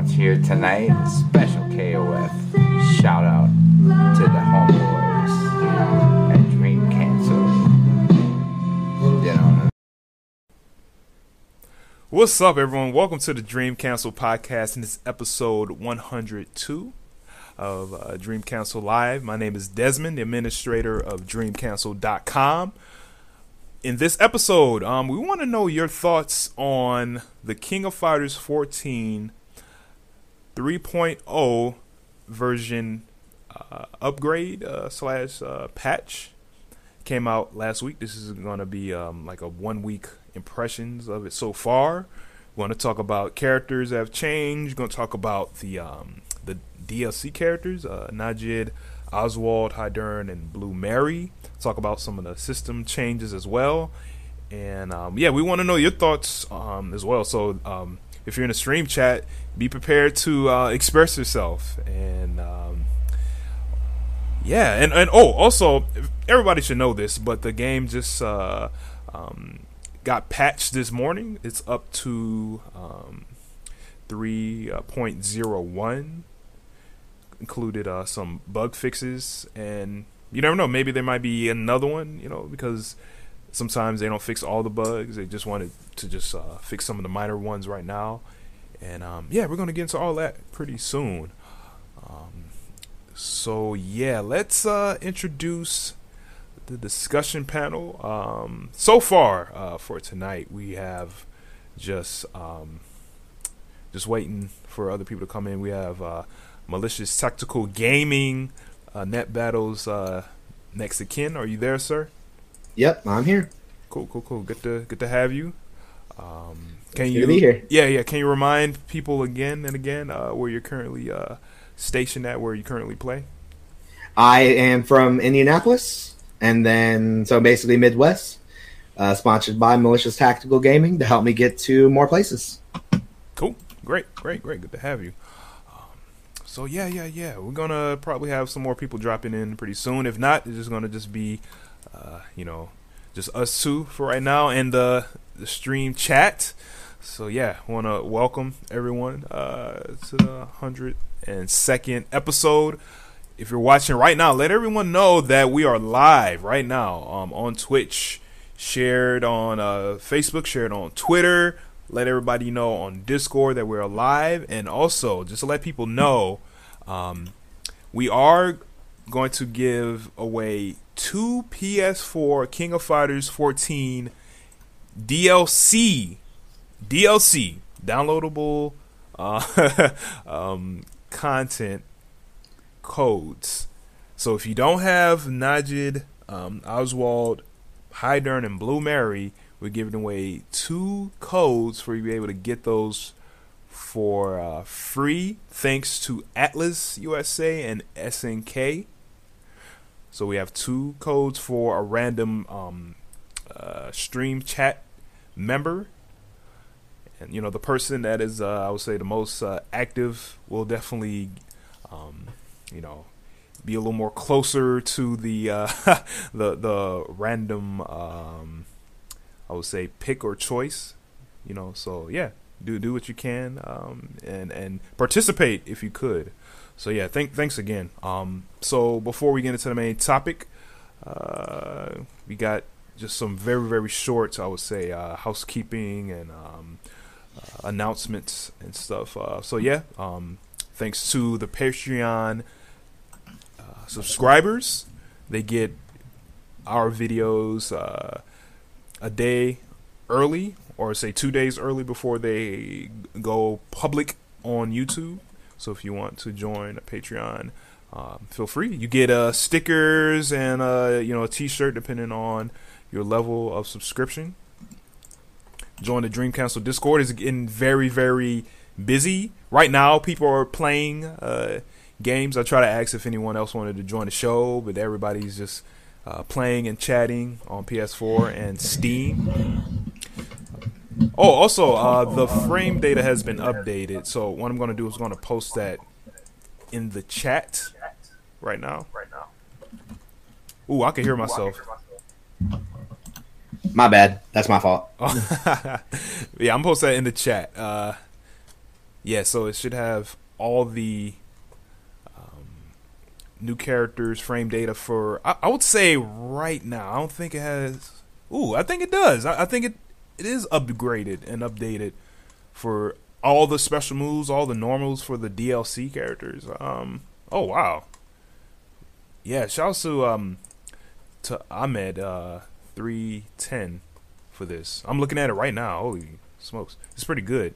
launch here tonight. Special KOF shout out to the homeboys at Dream Cancel. You know. What's up, everyone? Welcome to the Dream Cancel podcast, and this is episode 102 of Dream Cancel Live. My name is Desmond, the administrator of DreamCancel.com. In this episode, we want to know your thoughts on the King of Fighters 14 3.0 version upgrade slash patch. Came out last week. This is going to be like a 1 week impressions of it so far. We want to talk about characters that have changed. We're going to talk about the DLC characters, Najid, Oswald, Hydern, and Blue Mary. Talk about some of the system changes as well. And yeah, we want to know your thoughts as well. So if you're in a stream chat, be prepared to express yourself. And yeah, and oh, also, everybody should know this, but the game just got patched this morning. It's up to 3.01. Included some bug fixes, and you never know, maybe there might be another one, you know, because sometimes they don't fix all the bugs. They just wanted to just fix some of the minor ones right now. And yeah, we're going to get into all that pretty soon. So yeah, let's introduce the discussion panel. So far for tonight, we have just waiting for other people to come in. We have Malicious Tactical Gaming, Net Battles, Mexiken. Are you there, sir? Yep, I'm here. Cool. Good to have you. Can you good to be here? Yeah. Can you remind people again and again where you're currently stationed at, where you currently play? I am from Indianapolis, and then so basically Midwest. Sponsored by Malicious Tactical Gaming to help me get to more places. Cool. Great. Good to have you. So yeah. We're gonna probably have some more people dropping in pretty soon. If not, it's just gonna be, just us two for right now and the stream chat. So yeah, want to welcome everyone to the 102nd episode. If you're watching right now, let everyone know that we are live right now on Twitch, shared on Facebook, shared on Twitter. Let everybody know on Discord that we're live, and also just to let people know, we are going to give away 2 PS4 King of Fighters 14 DLC downloadable content codes. So if you don't have Najid, Oswald, Hydern, and Blue Mary, we're giving away 2 codes for you to be able to get those for free, thanks to Atlas USA and SNK. So we have 2 codes for a random stream chat member, and you know, the person that is I would say the most active will definitely be a little more closer to the the random I would say pick or choice, so yeah, do what you can and participate if you could. So yeah, thanks again. So before we get into the main topic, we got just some very, very short, I would say, housekeeping and announcements and stuff. So yeah, thanks to the Patreon subscribers, they get our videos a day early, or say 2 days early before they go public on YouTube. So if you want to join a Patreon, feel free. You get stickers and a t-shirt depending on your level of subscription. Join the Dream Cancel Discord. Is getting very, very busy right now. People are playing games. I try to ask if anyone else wanted to join the show, but everybody's just playing and chatting on PS4 and Steam. Oh, also, the frame data has been updated. So what I'm going to do is going to post that in the chat right now. Ooh, I can hear myself. My bad. That's my fault. Yeah, I'm posting that in the chat. Yeah, so it should have all the new characters, frame data for. I would say right now. I don't think it has. Ooh, I think it does. I think it is upgraded and updated for all the special moves, all the normals for the DLC characters. Oh wow. Yeah, shout out to Ahmed 310 for this. I'm looking at it right now. Holy smokes, it's pretty good.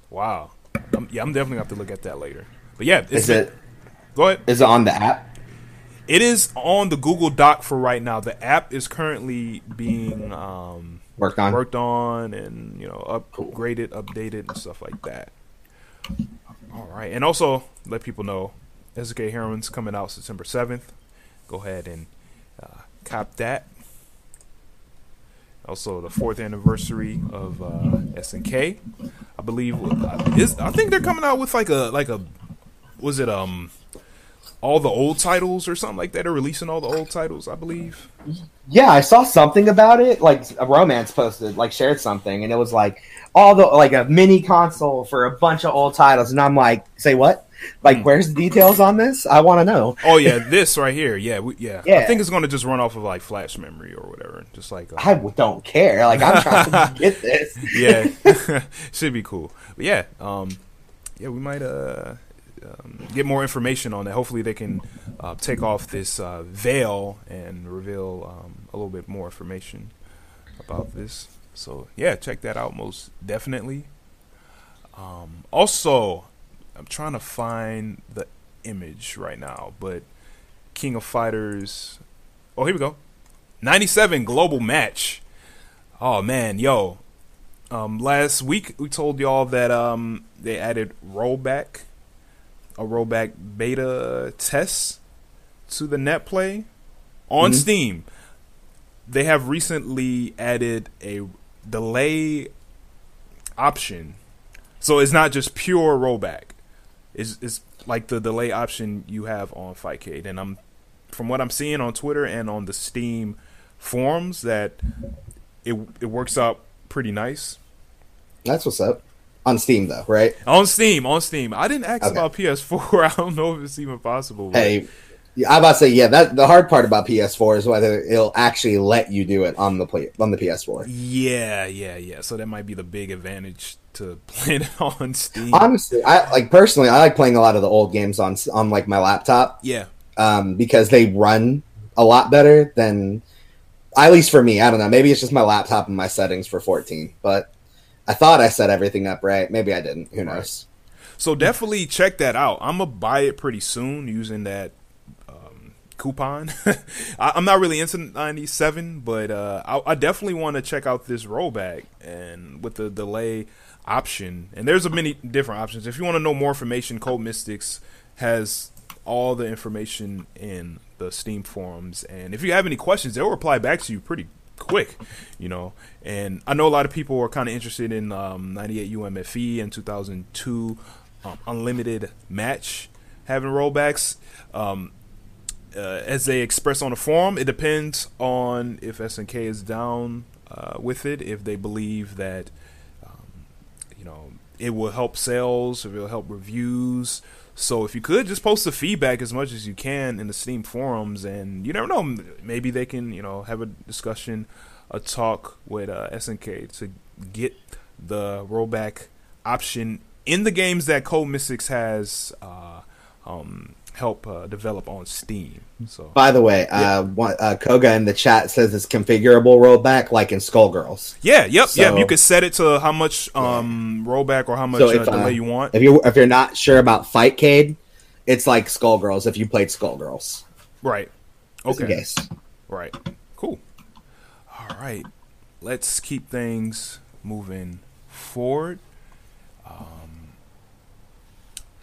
Wow. I'm definitely gonna have to look at that later. But yeah, go ahead. Is it on the app? It is on the Google Doc for right now. The app is currently being worked on, and upgraded, updated, and stuff like that. All right, and also let people know SNK Heroines coming out September 7th. Go ahead and cop that. Also, the 4th anniversary of SNK, I believe. I think they're coming out with like a was it all the old titles or something like that? They're releasing all the old titles, I believe. Yeah, I saw something about it. Like a romance posted, shared something, and it was like a mini console for a bunch of old titles, and I'm like, say what? Where's the details on this? I want to know. Oh yeah, this right here. Yeah, yeah. I think it's going to just run off of flash memory or whatever. Just I don't care. I'm trying to get this. Yeah, should be cool. But yeah, we might get more information on that. Hopefully, they can take off this veil and reveal a little bit more information about this. So yeah, check that out most definitely. Also, I'm trying to find the image right now, but King of Fighters. Oh, here we go. 97 global match. Oh man, yo. Last week we told y'all that they added rollback, a rollback beta test to the netplay on Steam. They have recently added a delay option, so it's not just pure rollback. It's like the delay option you have on Fightcade, and from what I'm seeing on Twitter and on the Steam forums, that it works out pretty nice. That's what's up. On Steam though, right? On Steam. I didn't ask about PS4. I don't know if it's even possible. Hey, I'm about to say, that the hard part about PS4 is whether it'll actually let you do it on the PS4. Yeah. So that might be the big advantage to playing it on Steam. Honestly, I like playing a lot of the old games on my laptop. Yeah. Because they run a lot better than, at least for me. I don't know. Maybe it's just my laptop and my settings for 14, but I thought I set everything up right. Maybe I didn't. Who knows? So definitely check that out. I'm gonna buy it pretty soon using that coupon. I'm not really into 97, but I definitely want to check out this rollback and with the delay option. And there's many different options. If you want to know more information, Code Mystics has all the information in the Steam forums. And if you have any questions, they'll reply back to you pretty quick, And I know a lot of people are kind of interested in 98 UMFE and 2002 Unlimited Match having rollbacks. As they express on the forum, it depends on if SNK is down with it, if they believe that it will help sales, if it will help reviews. So if you could just post the feedback as much as you can in the Steam forums, and you never know, maybe they can have a discussion, a talk with SNK to get the rollback option in the games that Code Mystics has help develop on Steam. So, by the way, Koga in the chat says it's configurable rollback like in Skullgirls. Yep. You could set it to how much rollback or how much delay you want. If you're not sure about Fightcade, it's like Skullgirls if you played Skullgirls. Right. Okay. Yes. Right. Cool. All right. Let's keep things moving forward.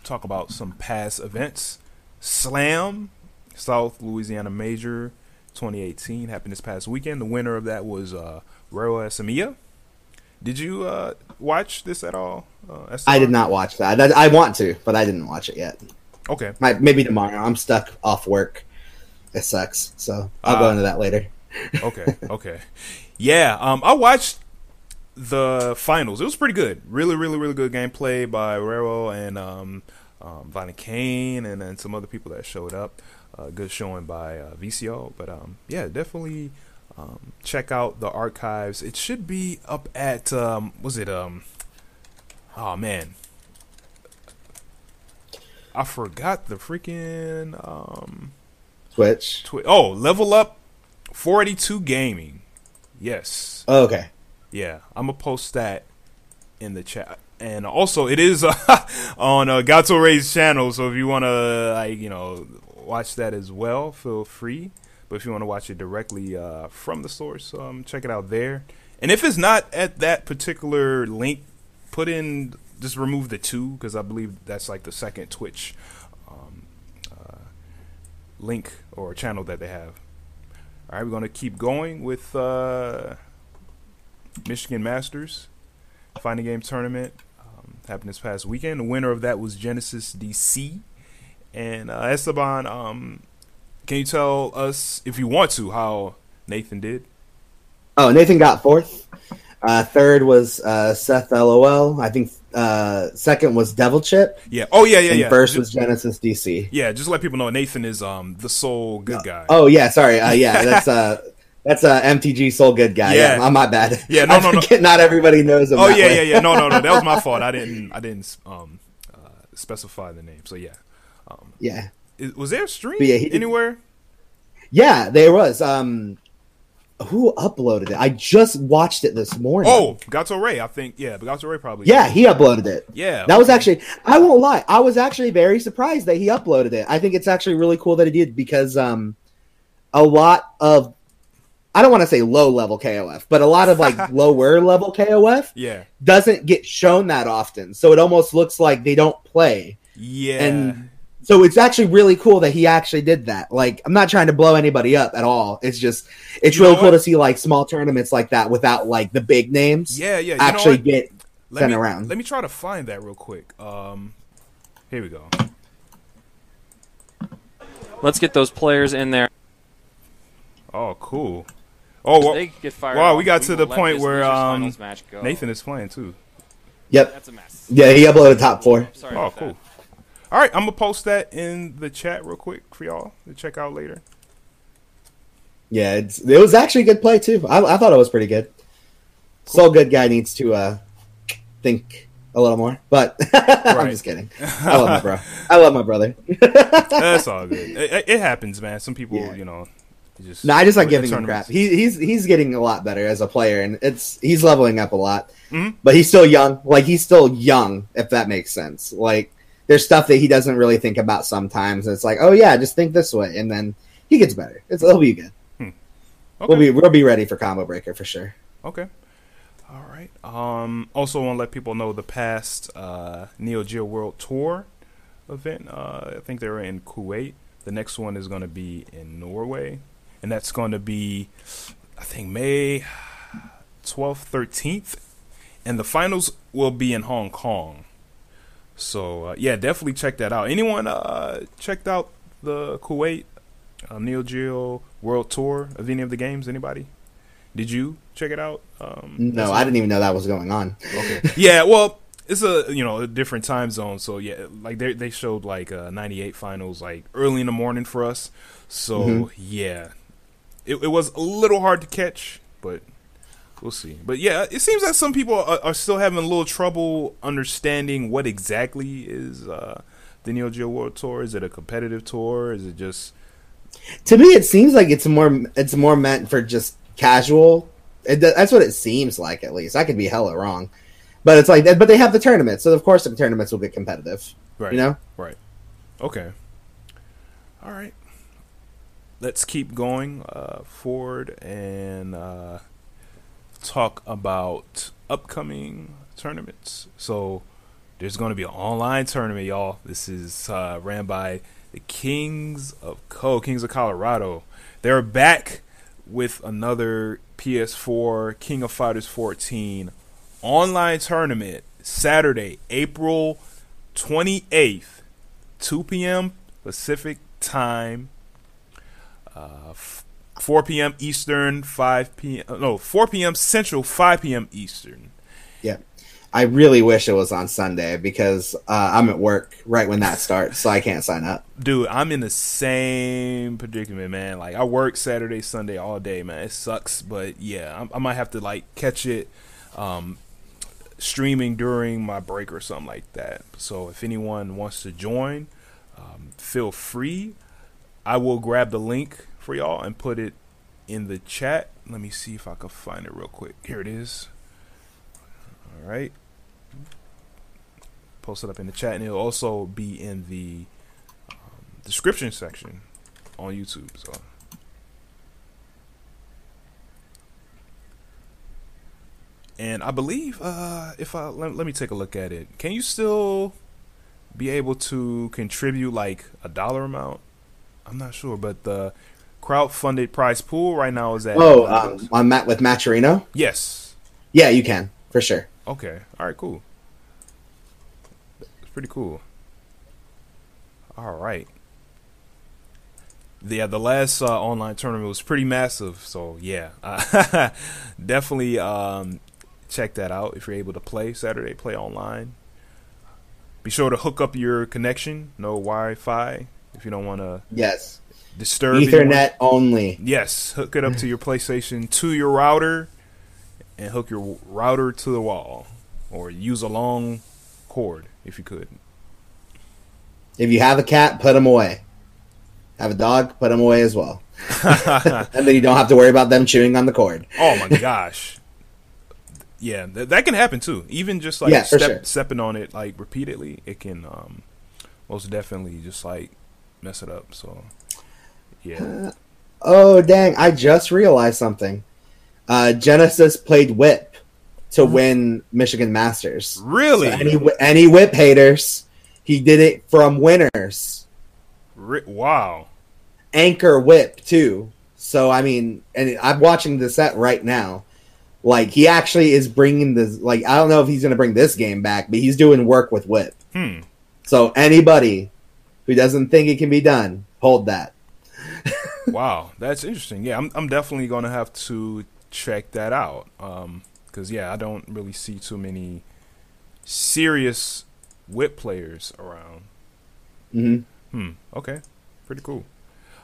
Talk about some past events. Slam South Louisiana Major 2018 happened this past weekend. The winner of that was Rero Asamiya. Did you watch this at all? I did not watch that. I want to, but I didn't watch it yet. Okay. Maybe tomorrow. I'm stuck off work. It sucks. So I'll go into that later. Okay. Yeah. I watched the finals. It was pretty good. Really, really, really good gameplay by Rero and Violent Kane, and then some other people that showed up. Good showing by VCO. But yeah, definitely check out the archives. It should be up at was it oh man, I forgot the freaking Twitch. Oh, Level Up 482 Gaming. Yes. Oh, okay. Yeah, I'm gonna post that in the chat, and also it is on Gato Ray's channel. So if you wanna watch that as well, feel free. But if you wanna watch it directly from the source, check it out there. And if it's not at that particular link, just remove the 2, because I believe that's like the second Twitch link or channel that they have. All right, we're gonna keep going with Michigan Masters Fighting Game Tournament. Happened this past weekend. The winner of that was Genesis DC. And Esteban, can you tell us, if you want to, how Nathan did? Oh, Nathan got 4th. 3rd was Seth LOL. I think 2nd was Devil Chip. Yeah. Oh, yeah. And 1st was Genesis DC. Yeah, just let people know Nathan is the sole good guy. Oh, yeah, sorry. Yeah, that's MTG Soul Good Guy. Yeah, my bad. Yeah, no. Not everybody knows him. Oh, yeah. No. That was my fault. I didn't specify the name. So yeah. Yeah. Was there a stream anywhere? Yeah, there was. Who uploaded it? I just watched it this morning. Oh, Gato Ray, I think. Yeah, Gato Ray probably. Yeah, he uploaded it. Yeah. That was actually, I won't lie, I was actually very surprised that he uploaded it. I think it's actually really cool that he did, because a lot of, I don't want to say low-level KOF, but a lot of like lower-level KOF doesn't get shown that often. So it almost looks like they don't play. Yeah. And so it's actually really cool that he actually did that. Like, I'm not trying to blow anybody up at all. It's just, it's really cool to see like small tournaments like that without like the big names. Yeah. Actually get sent around. Let me try to find that real quick. Here we go. Let's get those players in there. Oh, cool. Oh, well, they get fired wow, off. we got to the point where match go. Nathan is playing too. Yep. That's a mess. Yeah, he uploaded top 4. Sorry oh, cool. All right, I'm going to post that in the chat real quick for y'all to check out later. Yeah, it was actually a good play, too. I thought it was pretty good. Cool. Soul Good Guy needs to think a little more, but I'm just kidding. I love my bro. I love my brother. That's all good. It happens, man. Some people, just... No, I just like giving him crap. He's getting a lot better as a player, and he's leveling up a lot. Mm-hmm. But he's still young. Like, he's still young, if that makes sense. Like, there's stuff that he doesn't really think about sometimes. And it's like, oh yeah, just think this way, and then he gets better. It'll be good. Okay. We'll be ready for Combo Breaker for sure. Okay. All right. Also want to let people know the past Neo Geo World Tour event. I think they were in Kuwait. The next one is going to be in Norway, and that's going to be, I think, May 12th, 13th, and the finals will be in Hong Kong. So, yeah, definitely check that out. Anyone checked out the Kuwait Neo Geo World Tour of any of the games? Anybody? Did you check it out? No, I didn't even know that was going on. Okay. Yeah, well, it's a different time zone. So, yeah, like they showed like 98 finals like early in the morning for us. So, yeah, it was a little hard to catch, but we'll see. But yeah, it seems like some people are still having a little trouble understanding what exactly is the Neo Geo World Tour. Is it a competitive tour? Is it just... To me, it seems like it's more meant for just casual. That's what it seems like, at least. I could be hella wrong, but it's like, but they have the tournaments, so of course the tournaments will get competitive. Right. You know. Right. Okay. All right. Let's keep going forward and talk about upcoming tournaments. So there's going to be an online tournament, y'all. This is ran by the Kings of Colorado. They're back with another PS4 King of Fighters 14 online tournament Saturday, April 28th, 2 p.m. Pacific time. 4 p.m. Eastern, 4 p.m. Central, 5 p.m. Eastern. Yeah. I really wish it was on Sunday because I'm at work right when that starts, so I can't sign up. Dude, I'm in the same predicament, man. Like, I work Saturday, Sunday all day, man. It sucks, but yeah, I might have to, like, catch it streaming during my break or something like that. So if anyone wants to join, feel free. I will grab the link for y'all and put it in the chat. Let me see if I can find it real quick. Here it is. All right. Post it up in the chat, and it'll also be in the description section on YouTube. So, and I believe if I let me take a look at it. Can you still be able to contribute like a dollar amount? I'm not sure, but the crowdfunded prize pool right now is at with Matcherino? Yes. Yeah, you can for sure. Okay. All right. Cool. Pretty cool. All right. The last online tournament was pretty massive, so yeah, definitely check that out if you're able to play Saturday. Play online. Be sure to hook up your connection. No Wi-Fi if you don't want to. Yes. Disturb Ethernet only. Yes, hook it up to your PlayStation to your router, and hook your router to the wall, or use a long cord if you could. If you have a cat, put them away. Have a dog, put them away as well. And then you don't have to worry about them chewing on the cord. Oh my gosh. Yeah, that can happen too. Even just like stepping on it like repeatedly, it can most definitely just like mess it up. So yeah. Oh dang! I just realized something. Genesis played WIP to win Michigan Masters. Really? So any WIP haters, he did it from winners. Wow. Anchor WIP too. So I mean, and I'm watching the set right now. Like he actually is bringing this. Like I don't know if he's going to bring this game back, but he's doing work with WIP. So anybody who doesn't think it can be done, hold that. Wow, that's interesting. Yeah, I'm definitely going to have to check that out. Because yeah, I don't really see too many serious WIP players around. Okay, pretty cool.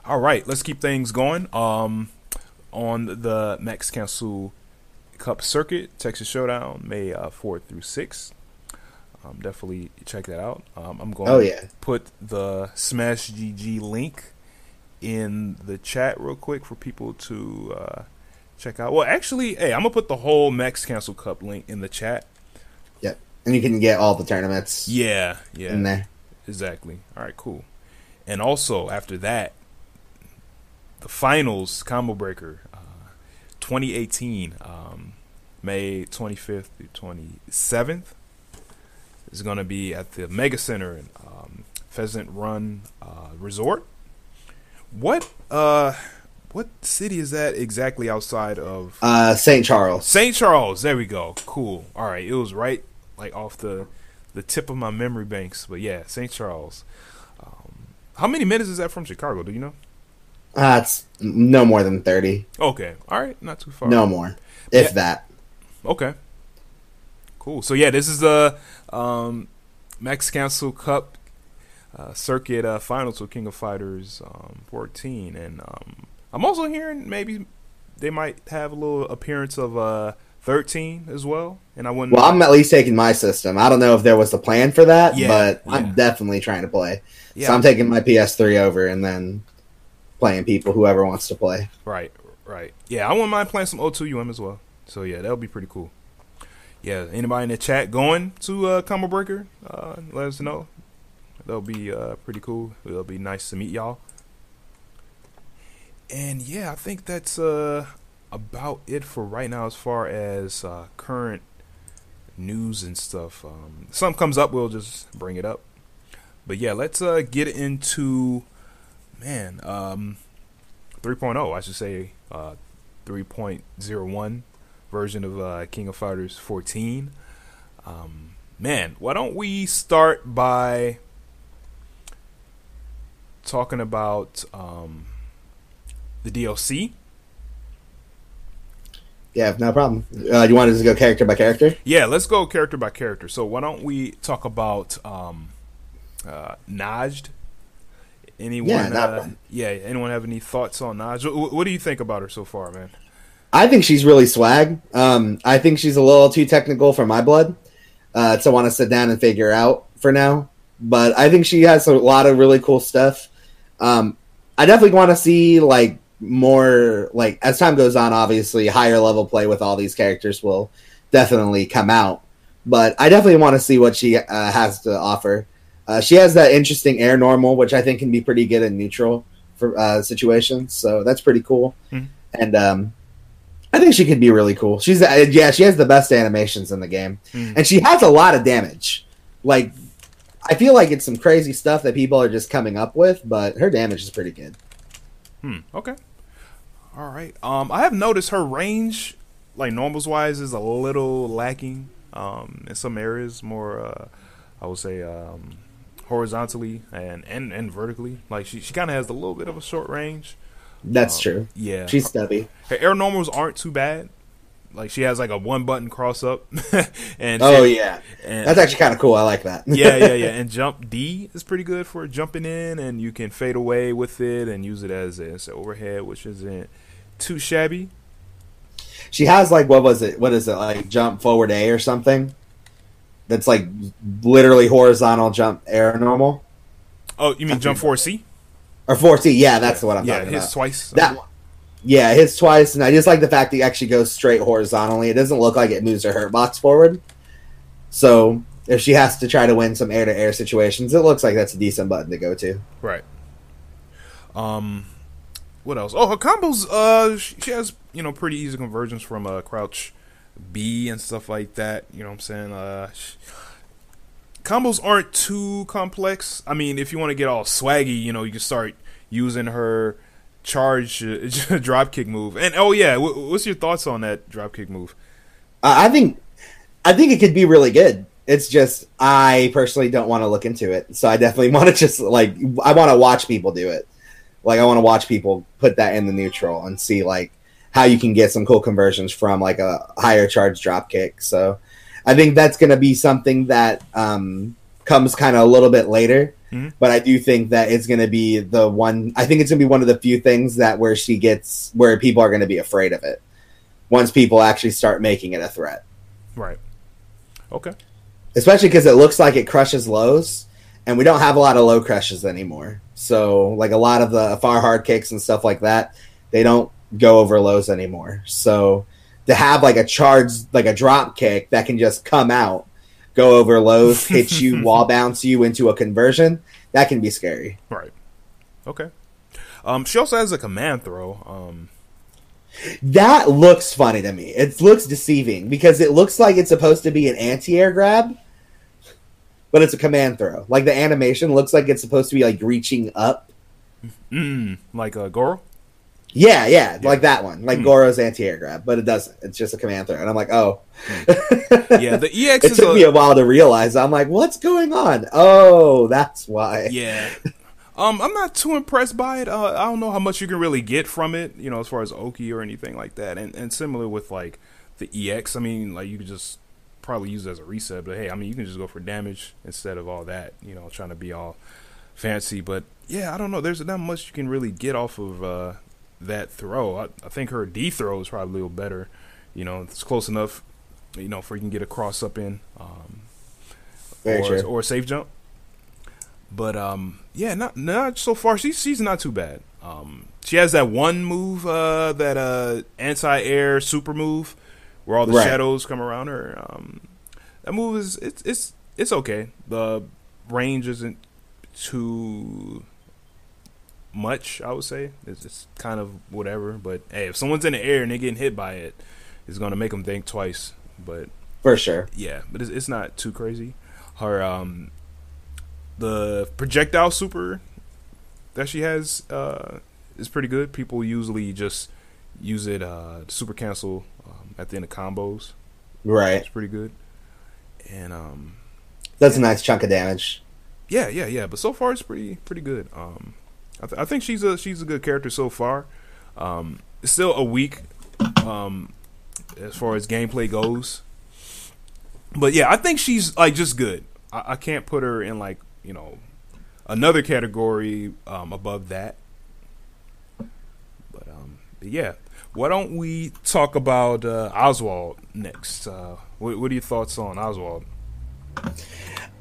All right, let's keep things going. On the Mexiken Cup circuit, Texas Showdown, May 4th through 6th. Definitely check that out. I'm going to put the Smash GG link in the chat real quick for people to check out. Well, actually, hey, I'm gonna put the whole Mexiken Cup link in the chat. Yep, and you can get all the tournaments. Yeah, in there. Exactly. All right, cool. And also after that, the finals combo breaker, 2018, May 25th through 27th, is gonna be at the Mega Center in Pheasant Run Resort. What city is that exactly outside of? St. Charles. St. Charles. There we go. Cool. All right. It was right like off the tip of my memory banks. But yeah, St. Charles. How many minutes is that from Chicago? Do you know? It's no more than 30. Okay. All right. Not too far. No more. If that. Okay. Cool. So yeah, this is the Mexiken Cup circuit final to King of Fighters 14, and I'm also hearing maybe they might have a little appearance of 13 as well. And I wouldn't. Well, I'm at least taking my system. I don't know if there was a plan for that, but I'm definitely trying to play. Yeah. So I'm taking my PS3 over and then playing people, whoever wants to play. Right. Yeah, I wouldn't mind playing some O2UM as well. So yeah, that'll be pretty cool. Yeah, anybody in the chat going to Combo Breaker? Let us know. That'll be pretty cool. It'll be nice to meet y'all. And yeah, I think that's about it for right now as far as current news and stuff. Something comes up, we'll just bring it up. But yeah, let's get into 3.0. I should say 3.01 version of King of Fighters 14. Why don't we start by talking about the DLC Yeah, no problem. You want to just go character by character? Yeah, let's go character by character. So why don't we talk about Najd? Anyone? Anyone have any thoughts on Najd? What do you think about her so far, man? I think she's really swag. I think she's a little too technical for my blood to want to sit down and figure out for now. But I think she has a lot of really cool stuff. I definitely want to see like more, like as time goes on. Obviously, higher level play with all these characters will definitely come out. But I definitely want to see what she has to offer. She has that interesting air normal, which I think can be pretty good in neutral for situations. So that's pretty cool. Mm-hmm. And I think she could be really cool. She has the best animations in the game. Mm. And she has a lot of damage. Like, I feel like it's some crazy stuff that people are just coming up with, but her damage is pretty good. Okay. All right. I have noticed her range, like normals wise, is a little lacking in some areas. More, I would say, horizontally and vertically. Like she kind of has a little bit of a short range. That's true. Yeah, she's stubby. Her air normals aren't too bad. Like she has like a 1-button cross up, and that's actually kind of cool. I like that. yeah. And jump D is pretty good for jumping in, and you can fade away with it and use it as an overhead, which isn't too shabby. She has like what is it? Like jump forward A or something? That's like literally horizontal jump air normal. Oh, you mean jump 4C? Or 4C, yeah, that's what I'm talking about. Yeah, his twice. His twice, and I just like the fact that he actually goes straight horizontally. It doesn't look like it moves her hurt box forward. So if she has to try to win some air-to-air situations, it looks like that's a decent button to go to. Right. What else? Oh, her combos, she has, pretty easy conversions from crouch B and stuff like that. You know what I'm saying? Combos aren't too complex. I mean, if you want to get all swaggy, you can start using her charge drop kick move. And what's your thoughts on that drop kick move? I think it could be really good. It's just I personally don't want to look into it, so I definitely want to just I want to watch people do it. Like I want to watch people put that in the neutral and see like how you can get some cool conversions from like a higher charge drop kick. So I think that's going to be something that comes kind of a little bit later. Mm-hmm. But I do think that it's going to be the one. I think it's going to be one of the few things that where people are going to be afraid of it once people actually start making it a threat. Right. Okay. Especially because it looks like it crushes lows, and we don't have a lot of low crushes anymore. So like a lot of the far hard kicks and stuff like that, they don't go over lows anymore. So to have like a charge, like a drop kick that can just come out, go over lows, hit you, wall bounce you into a conversion, that can be scary. Right. Okay. She also has a command throw. That looks funny to me. It looks deceiving because it looks like it's supposed to be an anti-air grab, but it's a command throw. Like the animation looks like it's supposed to be like reaching up. Like a Goro? Yeah, like that one. Like Goro's anti-air grab, but it doesn't. It's just a command throw. And I'm like, oh. Yeah, the EX it took me a while to realize. I'm like, what's going on? Oh, that's why. Yeah. I'm not too impressed by it. I don't know how much you can really get from it, as far as Oki or anything like that. And similar with, like, the EX, I mean, like, you could just probably use it as a reset. But, hey, I mean, you can just go for damage instead of all that, trying to be all fancy. But, yeah, I don't know. There's not much you can really get off of that throw. I think her D throw is probably a little better. It's close enough, for you can get a cross up in or a safe jump. But yeah, not so far. She's not too bad. She has that one move, that anti-air super move, where all the shadows come around her. That move is it's okay. The range isn't too much, I would say. It's kind of whatever. But hey, if someone's in the air and they're getting hit by it, it's gonna make them think twice. But for sure, yeah. But it's not too crazy. Her the projectile super that she has is pretty good. People usually just use it super cancel at the end of combos. Right. It's pretty good. And that's a nice chunk of damage. Yeah. But so far it's pretty good. I think she's a good character so far. It's still a weak as far as gameplay goes. But yeah, I think she's like just good. I can't put her in like, you know, another category above that. But yeah, why don't we talk about Oswald next? What are your thoughts on Oswald?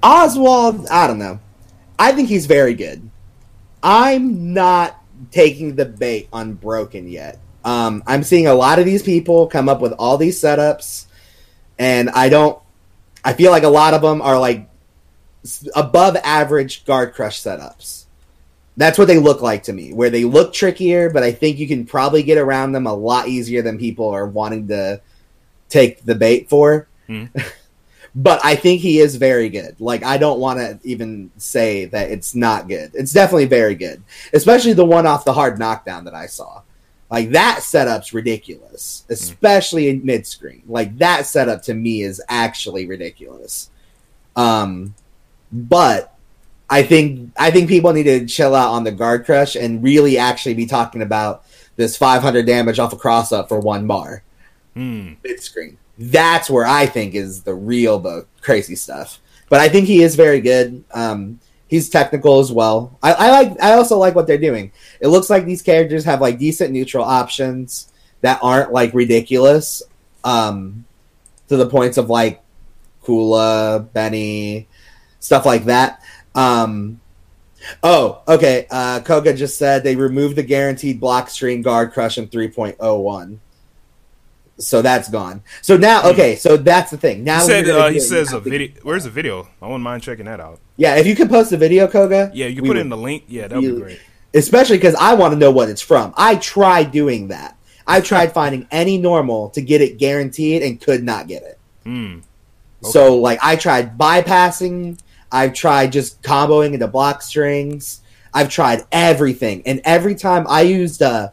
Oswald, I don't know. I think he's very good. I'm not taking the bait on Broken yet. I'm seeing a lot of these people come up with all these setups, and I feel like a lot of them are like above average guard crush setups. That's what they look like to me, where they look trickier, but I think you can probably get around them a lot easier than people are wanting to take the bait for. But I think he is very good. Like, I don't want to even say that it's not good. It's definitely very good, especially the one off the hard knockdown that I saw. Like, that setup's ridiculous, especially in mid-screen. Like, that setup to me is actually ridiculous. But I think people need to chill out on the guard crush and really actually be talking about this 500 damage off a cross up for 1 bar mid-screen. That's where I think is the real crazy stuff. But I think he is very good. He's technical as well. I also like what they're doing. It looks like these characters have like decent neutral options that aren't like ridiculous to the points of like Kula, Benny, stuff like that. Okay. Koga just said they removed the guaranteed block string guard crush in 3.01. So that's gone. So now, okay, so that's the thing. Now he says a video. Where's the video? I wouldn't mind checking that out. Yeah, if you could post the video, Koga. Yeah, you can put it in the link. Yeah, that would be great. Especially because I want to know what it's from. I tried doing that. I tried finding any normal to get it guaranteed and could not get it. Okay. So, like, I tried bypassing. I've tried just comboing into block strings. I've tried everything. And every time I used the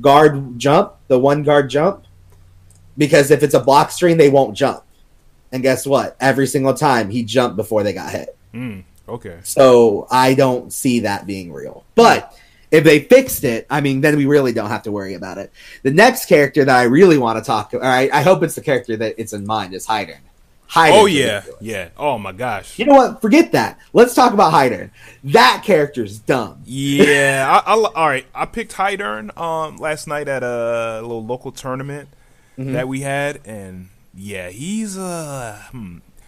guard jump, the 1 guard jump, because if it's a block string, they won't jump. And guess what? Every single time, he jumped before they got hit. Okay. So I don't see that being real. But if they fixed it, I mean, then we really don't have to worry about it. The next character that I really want to talk to, all right, I hope it's the character that it's in mind, is Hydern. Oh, yeah. Yeah. Oh, my gosh. You know what? Forget that. Let's talk about Hydern. That character's dumb. Yeah. All right. I picked Hydern last night at a little local tournament that we had, and yeah, he's I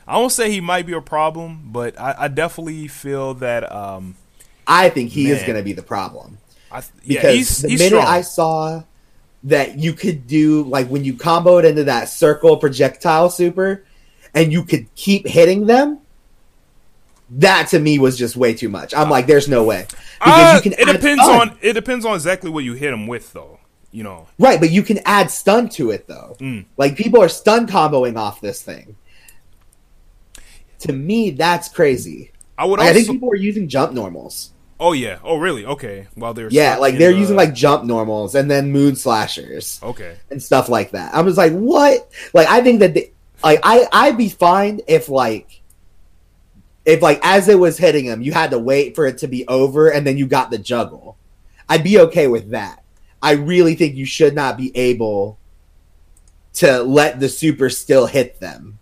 won't say he might be a problem, but I definitely feel that I think he is going to be the problem. Because the minute strong. I saw that you could do, like, when you comboed into that circle projectile super and you could keep hitting them, that to me was just way too much. I'm like, there's no way. Because you can it depends on exactly what you hit him with, though. You know, right? But you can add stun to it, though. Like, people are stun comboing off this thing. To me, that's crazy. I think people are using jump normals. Oh yeah. Oh really? Okay. While they're they're using like jump normals and then moon slashers. Okay. And stuff like that. I was like, what? Like, I think that I'd be fine if as it was hitting him, you had to wait for it to be over and then you got the juggle. I'd be okay with that. I really think you should not be able to let the super still hit them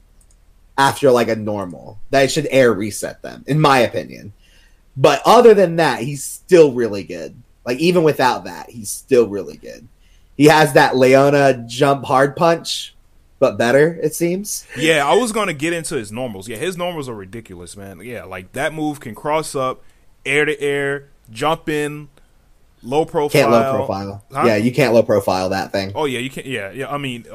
after like a normal. That should air reset them, in my opinion. But other than that, he's still really good. Like, even without that, he's still really good. He has that Leona jump hard punch, but better, it seems. Yeah, I was going to get into his normals. Yeah, his normals are ridiculous, man. Yeah, like, that move can cross up, air to air, jump in, low profile. Can't low profile. Huh? Yeah, you can't low profile that thing. Oh yeah, you can. Yeah. I mean,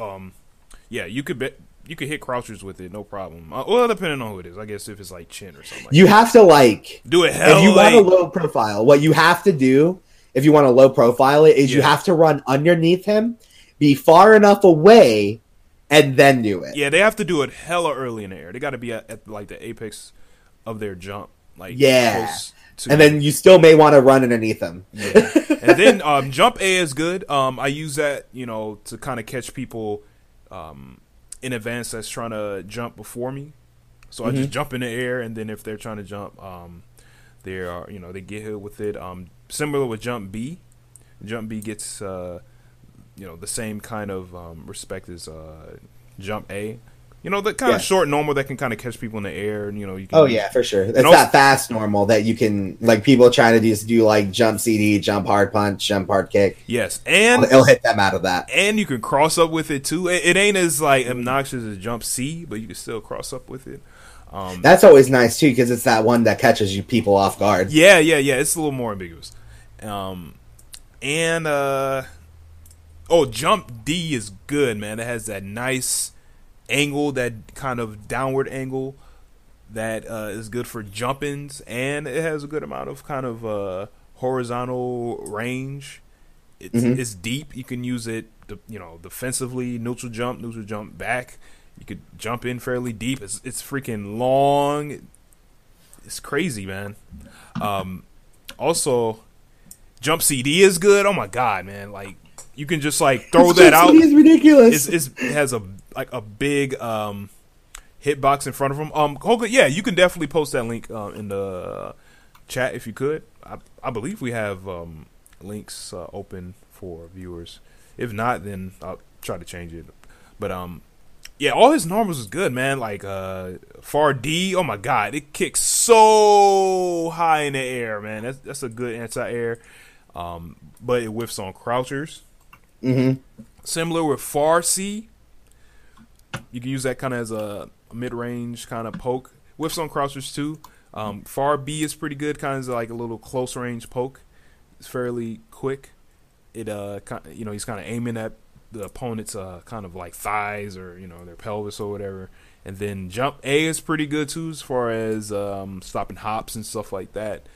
yeah, you could hit crouchers with it, no problem. Well, depending on who it is, I guess if it's like Chin or something. You have to like do it. If you want a low profile, what you have to do if you want to low profile it is you have to run underneath him, be far enough away, and then do it. Yeah, they have to do it hella early in the air. They got to be at like the apex of their jump. Like and then you still may want to run underneath them. Yeah. And then jump A is good. I use that, to kind of catch people in advance that's trying to jump before me. So I just jump in the air, and then if they're trying to jump, they get hit with it. Similar with jump B. Jump B gets the same kind of respect as jump A. The kind of short normal that can kind of catch people in the air, and you can. Oh yeah, for sure. It's that fast normal that you can, like, people trying to just do like jump CD, jump hard punch, jump hard kick. Yes, and it'll hit them out of that. And you can cross up with it too. It ain't as like obnoxious as jump C, but you can still cross up with it. That's always nice too, because it's that one that catches you people off guard. Yeah. It's a little more ambiguous. Jump D is good, man. It has that nice angle, that kind of downward angle that is good for jump-ins, and it has a good amount of kind of horizontal range. It's deep. You can use it, defensively, neutral jump back. You could jump in fairly deep. It's freaking long. It's crazy, man. Also, jump CD is good. Oh my god, man! Like, you can just like throw that out. CD is ridiculous. It has a big hitbox in front of him. Hogan, yeah, you can definitely post that link in the chat if you could. I believe we have links open for viewers. If not, then I'll try to change it. But yeah, all his normals is good, man. Like far D, oh my god, it kicks so high in the air, man. That's a good anti-air. But it whiffs on crouchers. Similar with far C. You can use that kind of as a mid-range kind of poke. Whiffs on crouchers too. Far B is pretty good, kind of like a little close-range poke. It's fairly quick. It he's kind of aiming at the opponent's kind of like thighs or their pelvis or whatever. And then jump A is pretty good too, as far as stopping hops and stuff like that.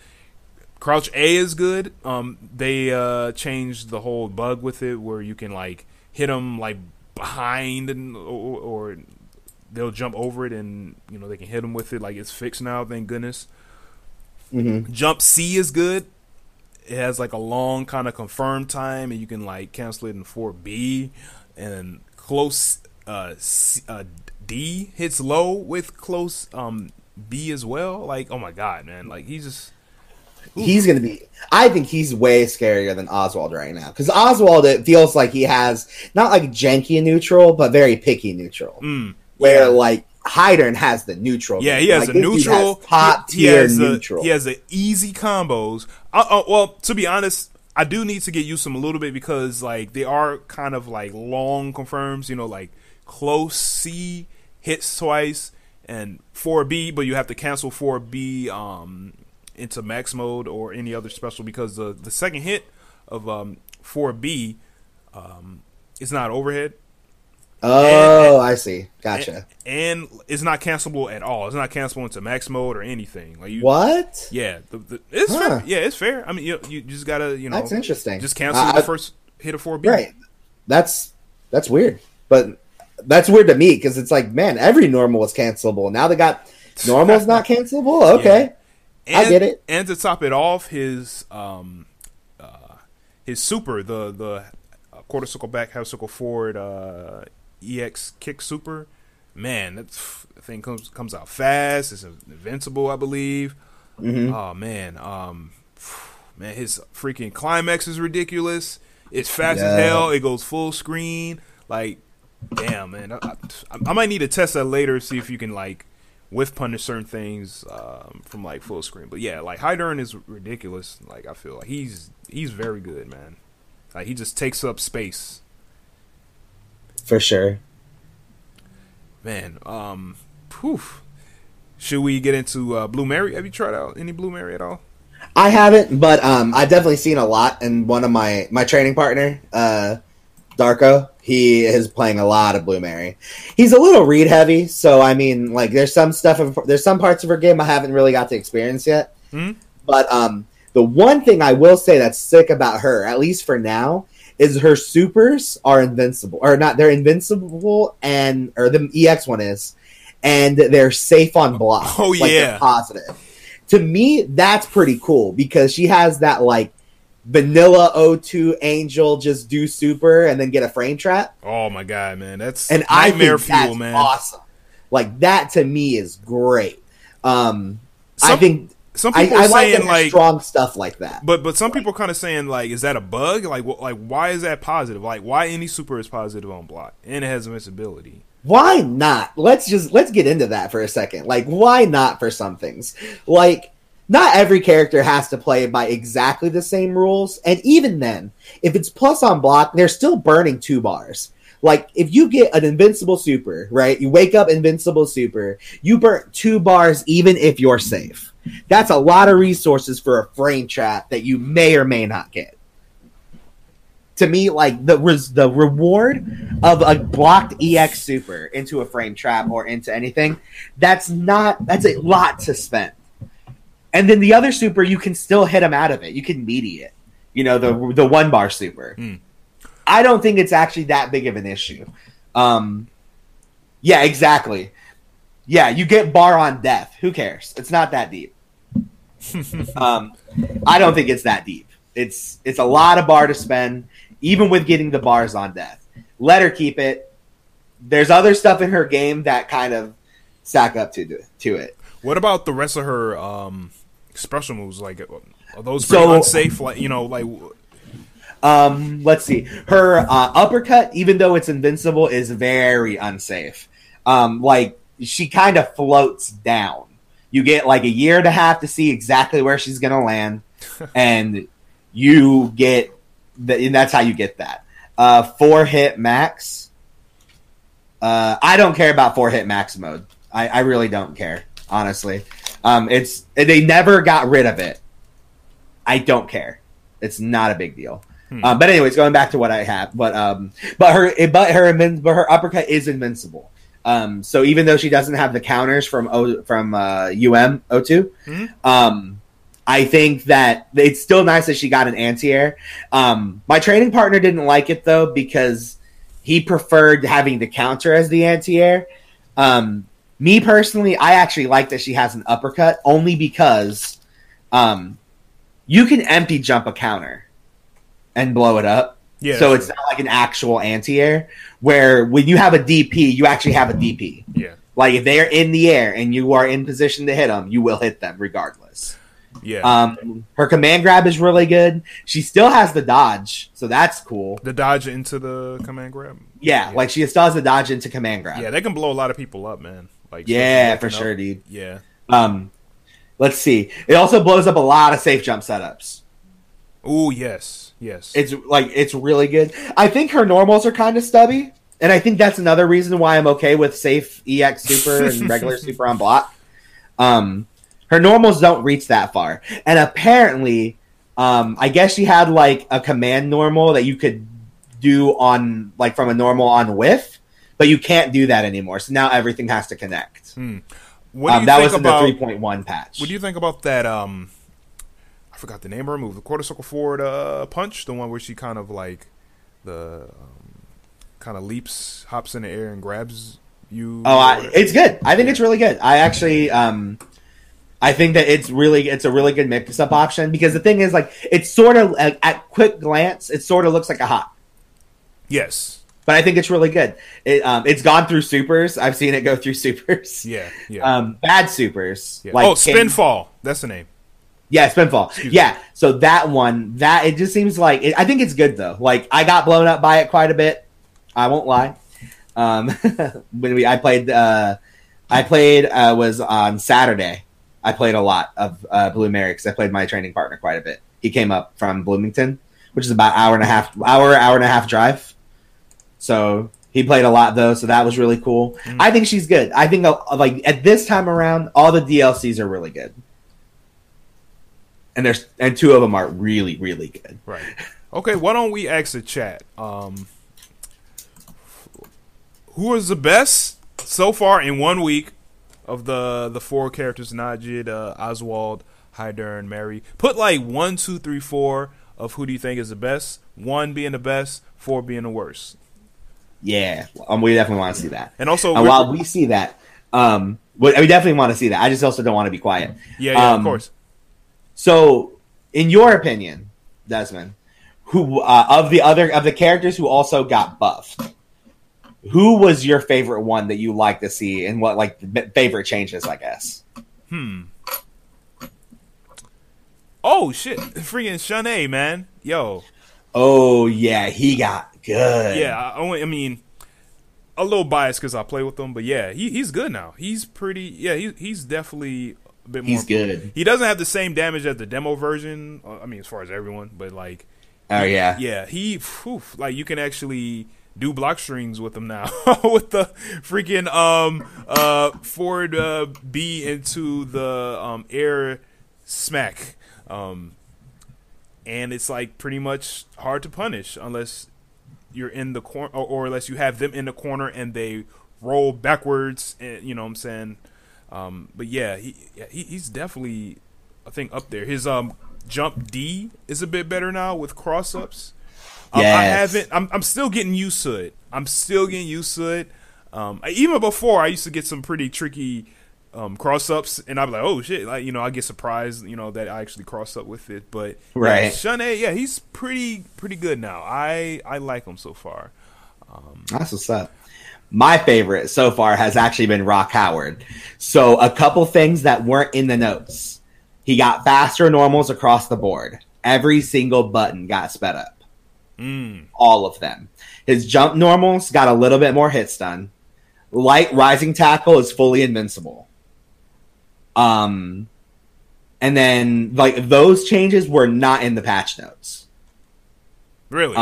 Crouch A is good. They changed the whole bug with it where you can like hit them like behind or they'll jump over it and they can hit them with it. Like, it's fixed now, thank goodness. Jump C is good. It has like a long kind of confirm time, and you can like cancel it in 4B. And close D hits low with close B as well. Like, oh my god, man! Like, he's gonna be. I think he's way scarier than Oswald right now, because Oswald, it feels like he has not like janky neutral, but very picky neutral. Where like Hydern has the neutral. Yeah, he has like, a neutral, top tier neutral. He has the easy combos. Well, to be honest, I do need to get used to them a little bit, because like they are kind of like long confirms. Like close C hits twice and 4B, but you have to cancel 4B into max mode or any other special, because the second hit of 4B is not overhead. Oh, I see. Gotcha. And it's not cancelable at all. It's not cancelable into max mode or anything. Like, what? Yeah, it's fair. Yeah, it's fair. I mean, you just gotta that's interesting. Just cancel the first hit of 4B. Right. That's weird, but that's weird to me, because it's like, man, every normal is cancelable. Now they got normal's not cancelable. Okay. Yeah. I get it. And to top it off, his super, the quarter circle back, half circle forward, EX kick super, man, that thing comes out fast. It's invincible, I believe. Oh man, man, his freaking climax is ridiculous. It's fast as hell. It goes full screen. Like, damn, man, I might need to test that later, see if you can like whiff punish certain things from like full screen. But yeah, like Hydern is ridiculous. Like, I feel like he's very good, man. Like, he just takes up space. For sure. Man, should we get into Blue Mary? Have you tried out any Blue Mary at all? I haven't, but I've definitely seen a lot. And one of my training partner, Darko, he is playing a lot of Blue Mary. He's a little read heavy, so I mean, like, there's some parts of her game I haven't really got to experience yet. But the one thing I will say that's sick about her, at least for now, is her supers are invincible, or not? They're invincible, or the EX one is, and they're safe on block. Oh, like, yeah, they're positive. To me, that's pretty cool, because she has that like vanilla O2 Angel just do super and then get a frame trap. Oh my god, man, that's nightmare fuel, that's man. Awesome. Like, that to me is great. I think some people I are saying like strong stuff like that. But some people are kind of saying like, is that a bug? Like why is that positive? Like why any super is positive on block and it has invincibility? Why not? Let's get into that for a second. Like, why not for some things? Like, not every character has to play by exactly the same rules, and even then, if it's plus on block, they're still burning 2 bars. Like, if you get an invincible super, right? You wake up invincible super, you burn 2 bars even if you're safe. That's a lot of resources for a frame trap that you may or may not get. To me, like, the reward of a blocked EX super into a frame trap or into anything, that's a lot to spend. And then the other super, you can still hit them out of it. You can meaty it. You know, the 1 bar super. I don't think it's actually that big of an issue. Yeah, exactly. Yeah, you get bar on death. Who cares? It's not that deep. I don't think it's that deep. It's a lot of bar to spend, even with getting the bars on death. Let her keep it. There's other stuff in her game that kind of stack up to it. What about the rest of her special moves? Like, are those pretty unsafe? Like, you know, like. Let's see. Her uppercut, even though it's invincible, is very unsafe. Like, she kind of floats down. You get like a year and a half to see exactly where she's gonna land, and you get and that's how you get that. 4-hit max. I don't care about 4-hit max mode. I really don't care, honestly. They never got rid of it. I don't care. It's not a big deal. But anyways, going back to what I have, but her uppercut is invincible. So even though she doesn't have the counters from O2, I think that it's still nice that she got an anti-air. My training partner didn't like it though because he preferred having the counter as the anti-air. Me personally, I actually like that she has an uppercut only because you can empty jump a counter and blow it up. Yeah, so it's not like an actual anti-air where when you have a DP, you actually have a DP. Yeah. Like if they're in the air and you are in position to hit them, you will hit them regardless. Yeah. Her command grab is really good. She still has the dodge, so that's cool. The dodge into the command grab? Yeah, like she still has the dodge into command grab. Yeah, they can blow a lot of people up, man. Like, yeah, for sure, dude. Yeah. Let's see. It also blows up a lot of safe jump setups. Oh, yes. Yes. It's really good. I think her normals are kind of stubby, and I think that's another reason why I'm okay with safe EX super and regular super on block. Her normals don't reach that far. And apparently, I guess she had like a command normal that you could do on like from a normal on whiff, but you can't do that anymore. So now everything has to connect. What do you that think was in about, the 3.1 patch. What do you think about that? I forgot the name of her move. The quarter circle forward punch, the one where she kind of like the kind of leaps, hops in the air, and grabs you. Oh, it's good. I think it's really good. I actually, I think that it's a really good mix-up option because the thing is, like, it's sort of at quick glance, it sort of looks like a hop. Yes, but I think it's really good. It's gone through supers. I've seen it go through supers. Yeah. Bad supers. Yeah. Like Spinfall. That's the name. Yeah, Spinfall. Yeah, so that one, it just seems like I think it's good though. Like I got blown up by it quite a bit. I won't lie. When I played was on Saturday. I played a lot of Blue Mary because I played my training partner quite a bit. He came up from Bloomington, which is about hour and a half drive. So he played a lot though, so that was really cool. I think she's good. I think like at this time around, all the DLCs are really good. And 2 of them are really, really good. Right. Okay, why don't we ask the chat? Who is the best so far in 1 week of the 4 characters: Najid, Oswald, Hyder, and Mary? Put like 1, 2, 3, 4 of who do you think is the best? 1 being the best, 4 being the worst. Yeah, we definitely want to see that. And also, while we see that, we definitely want to see that. I just also don't want to be quiet. Yeah, of course. So, in your opinion, Desmond, who of the characters who also got buffed, who was your favorite one that you like to see, and what like favorite changes? I guess. Oh shit, freaking Shanae, man, yo. Oh yeah, he got good. Yeah, I mean, a little biased because I play with him, but yeah, he's good now. He's pretty. Yeah, he's definitely a bit more. He's good. He doesn't have the same damage as the demo version. I mean, as far as everyone, but like, oh yeah, yeah, like you can actually do block strings with him now with the freaking forward B into the air smack, and it's like pretty much hard to punish unless you're in the corner or unless you have them in the corner and they roll backwards, and you know what I'm saying. But yeah, he's definitely, I think, up there. His jump D is a bit better now with cross ups. Yes. I'm still getting used to it. Even before, I used to get some pretty tricky cross ups, and I'd be like, oh shit, like, you know, I get surprised, you know, that I actually cross up with it. But right, yeah, Shanae, yeah, he's pretty good now. I like him so far. That's what's up. My favorite so far has actually been Rock Howard. So a couple things that weren't in the notes. He got faster normals across the board. Every single button got sped up. All of them. His jump normals got a little bit more hit stun. Light rising tackle is fully invincible. And then like those changes were not in the patch notes. Really?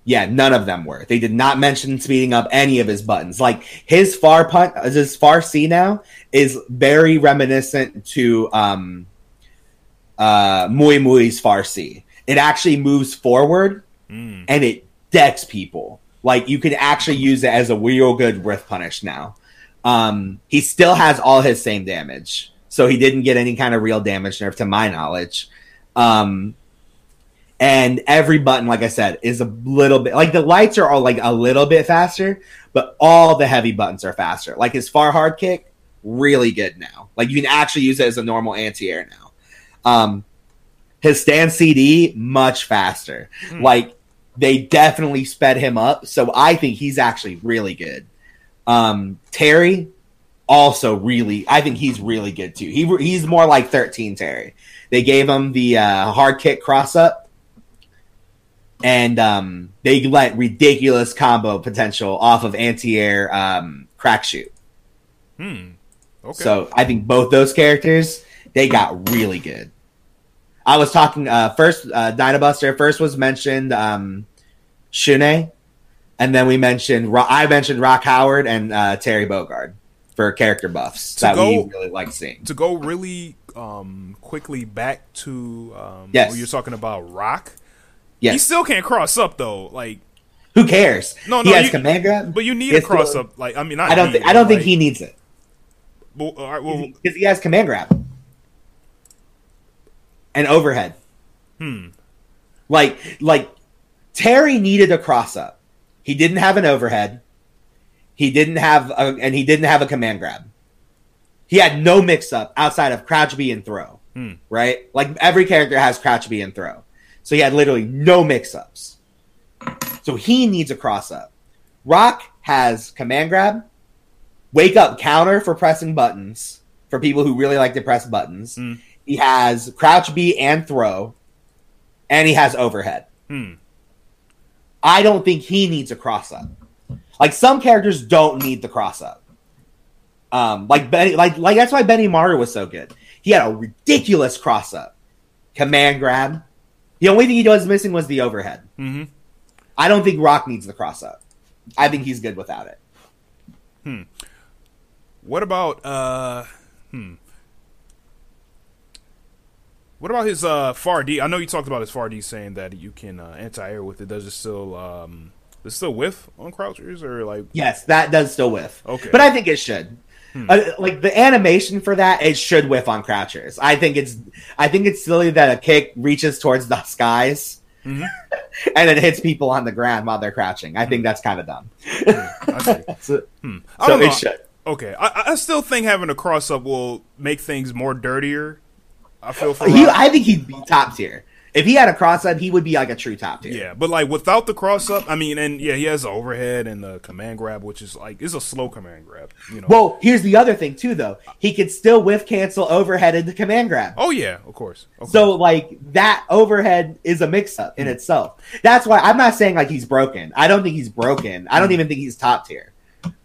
Yeah, none of them were. They did not mention speeding up any of his buttons. Like his far C now is very reminiscent to Mui Mui's far C. It actually moves forward and it decks people. Like you can actually use it as a real good whiff punish now. He still has all his same damage, so he didn't get any kind of real damage nerf to my knowledge. And every button, like I said, is a little bit like the lights are all like a little bit faster, but all the heavy buttons are faster. Like his far hard kick, really good now. Like you can actually use it as a normal anti-air now. His stand CD, much faster. Like they definitely sped him up, so I think he's actually really good. Terry, also really, I think he's really good too. He's more like 13 Terry. They gave him the hard kick cross up, and they let ridiculous combo potential off of anti-air crack shoot. Okay. So I think both those characters, they got really good. I was talking first, Dynabuster first was mentioned Shune, and then I mentioned Rock Howard and Terry Bogard for character buffs we really like seeing. To go really quickly back to yes. When you're talking about Rock, yes. He still can't cross up though. Like, who cares? No, he has command grab, but you need a cross up. Like, I mean, I don't think he needs it. Well, all right, well, because he has command grab and overhead. Like Terry needed a cross up. He didn't have an overhead. He didn't have a command grab. He had no mix up outside of crouch B and throw. Right? Like every character has crouch B and throw. So he had literally no mix ups. So he needs a cross up. Rock has command grab, wake up counter for pressing buttons for people who really like to press buttons. He has crouch B and throw, and he has overhead. I don't think he needs a cross up. Like some characters don't need the cross up. Like Benny, like that's why Benny Maru was so good. He had a ridiculous cross up, command grab. The only thing he was missing was the overhead. I don't think Rock needs the cross up. I think he's good without it. What about What about his far D? I know you talked about his far D saying that you can anti-air with it. Does it still whiff on crouchers or like? Yes, that does still whiff. Okay, but I think it should. Like the animation for that, it should whiff on crouchers. I think it's silly that a kick reaches towards the skies and it hits people on the ground while they're crouching. I think that's kind of dumb. I see. So it should. Okay, I still think having a cross up will make things more dirtier. I feel for I think he'd be top tier. If he had a cross up, he would be like a true top tier. Yeah, but like without the cross up, I mean, and yeah, he has the overhead and the command grab, which is like is a slow command grab. You know. Well, here's the other thing too, though. He could still whiff cancel overhead into command grab. Oh yeah, of course. Okay. So like that overhead is a mix up in itself. That's why I'm not saying like he's broken. I don't think he's broken. I don't even think he's top tier.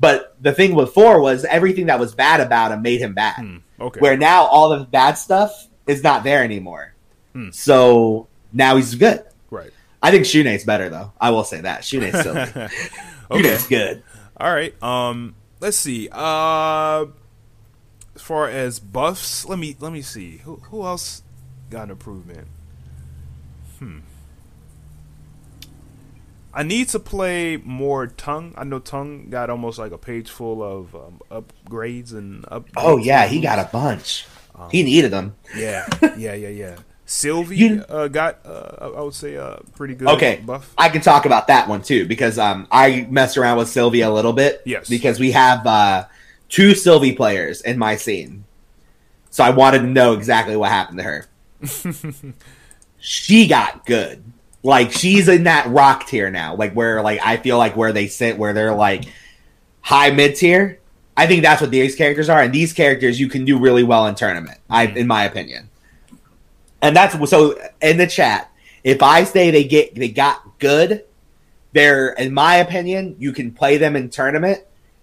But the thing before was everything that was bad about him made him bad. Okay. Where now all the bad stuff is not there anymore. So now he's good. Right. I think Shune's better though. I will say that. Shune's silly. Okay. Shune's good. All right. Let's see. As far as buffs, let me see. Who else got an improvement? I need to play more Tongue. I know Tongue got almost like a page full of upgrades and updates. Oh yeah, he got a bunch. He needed them. Yeah. Sylvie got, I would say, a pretty good buff. I can talk about that one too because I messed around with Sylvie a little bit. Yes. Because we have 2 Sylvie players in my scene. So I wanted to know exactly what happened to her. She got good. Like, she's in that rock tier now. Like, where, like, I feel like where they sit, where they're, like, high mid-tier. I think that's what these characters are. And these characters you can do really well in tournament, in my opinion. And that's so in the chat. If I say they got good, they're in my opinion you can play them in tournament,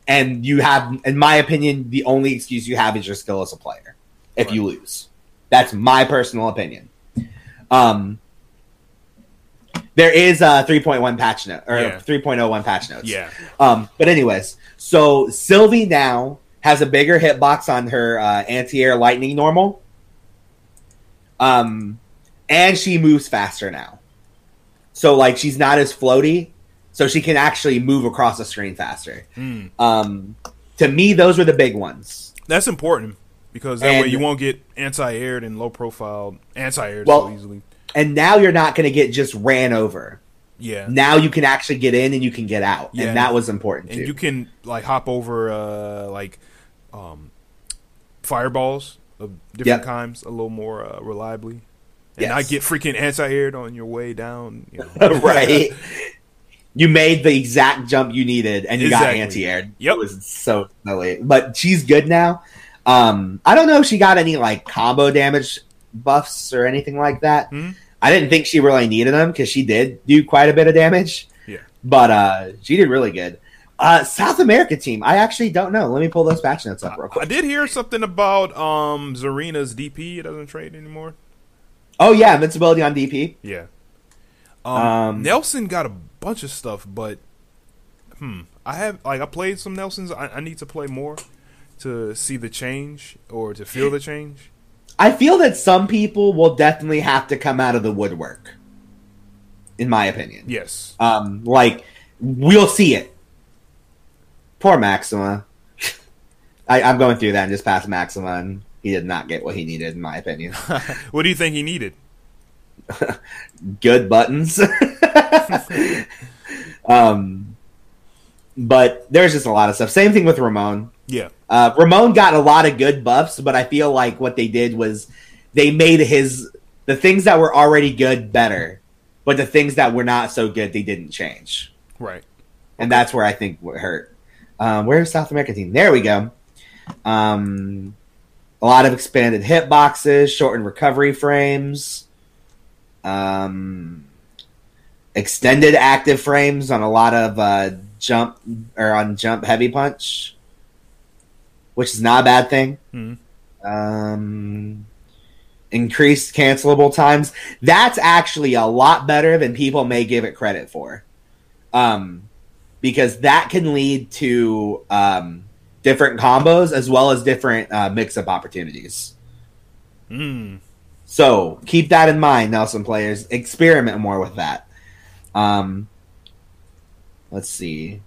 and you have, in my opinion, the only excuse you have is your skill as a player. If you lose, that's my personal opinion. There is a 3.1 patch note or 3.01 patch notes. Yeah. But anyways, so Sylvie now has a bigger hitbox on her anti-air lightning normal. And she moves faster now. So like she's not as floaty, so she can actually move across the screen faster. To me, those were the big ones. That's important because that way you won't get anti-aired and low profile anti-aired so easily. And now you're not going to get just ran over. Yeah. Now you can actually get in and you can get out. Yeah. And that was important too. And you can like hop over fireballs of different kinds a little more reliably. And not get freaking anti-aired on your way down. You know. Right. You made the exact jump you needed and you got anti-aired. Yep. It was so silly. But she's good now. I don't know if she got any like combo damage buffs or anything like that. I didn't think she really needed them because she did do quite a bit of damage. Yeah. But she did really good. South America team, I actually don't know. Let me pull those patch notes up real quick. I did hear something about Zarina's DP. It doesn't trade anymore. Oh, yeah, invincibility on DP. Yeah. Nelson got a bunch of stuff, but I played some Nelsons. I need to play more to see the change or to feel the change. I feel that some people will definitely have to come out of the woodwork, in my opinion. Yes. Like, we'll see it. Poor Maxima. I'm going through that and just past Maxima, and he did not get what he needed, in my opinion. What do you think he needed? Good buttons. But there's just a lot of stuff. Same thing with Ramon. Yeah. Ramon got a lot of good buffs, but I feel like what they did was they made the things that were already good better, but the things that were not so good, they didn't change. Right. And that's where I think it hurt. Where's South American team? There we go. A lot of expanded hitboxes, shortened recovery frames, extended active frames on a lot of jump heavy punch, which is not a bad thing. Increased cancelable times. That's actually a lot better than people may give it credit for. Because that can lead to different combos as well as different mix-up opportunities. So keep that in mind, Nelson players. Experiment more with that. Let's see.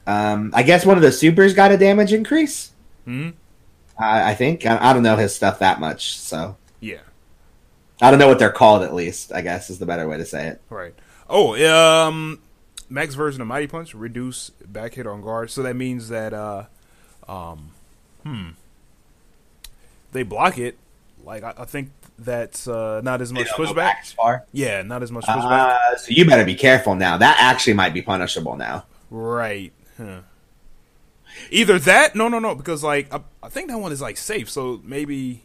I guess one of the supers got a damage increase. I think. I don't know his stuff that much, so. Yeah. I don't know what they're called, at least, I guess, is the better way to say it. Right. Oh, max version of Mighty Punch, reduce back hit on guard. So that means that, they block it, like I think that's not as much They don't go pushback. back as far. Yeah, not as much pushback. So you better be careful now. That actually might be punishable now. Right. Huh. Either that, no, because like I think that one is like safe, so maybe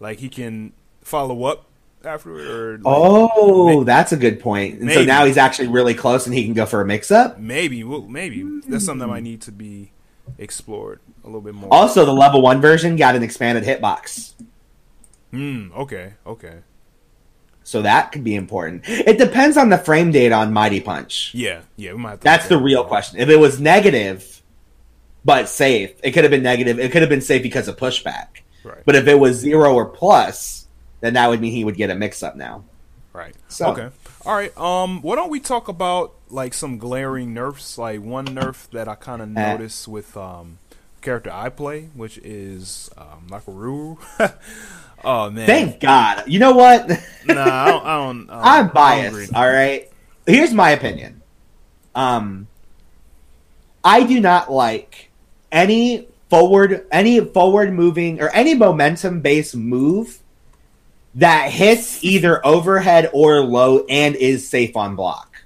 like he can follow up after. Or, like, that's a good point. And so maybe. now he's actually really close, and he can go for a mix-up. Maybe that's something that might need to be explored a little bit more. Also, the level 1 version got an expanded hitbox. Okay. So that could be important. It depends on the frame data on Mighty Punch. Yeah, we might have to That's the real question. If it was negative, but safe, it could have been negative. It could have been safe because of pushback. Right. But if it was 0 or plus, then that would mean he would get a mix-up now. Right. So. Okay. All right. Why don't we talk about like some glaring nerfs? Like one nerf that I kind of noticed with character I play, which is Nakaruru. Oh man! Thank God. You know what? Nah, I don't. I'm biased. All right. Here's my opinion. I do not like any forward moving or any momentum based move that hits either overhead or low and is safe on block.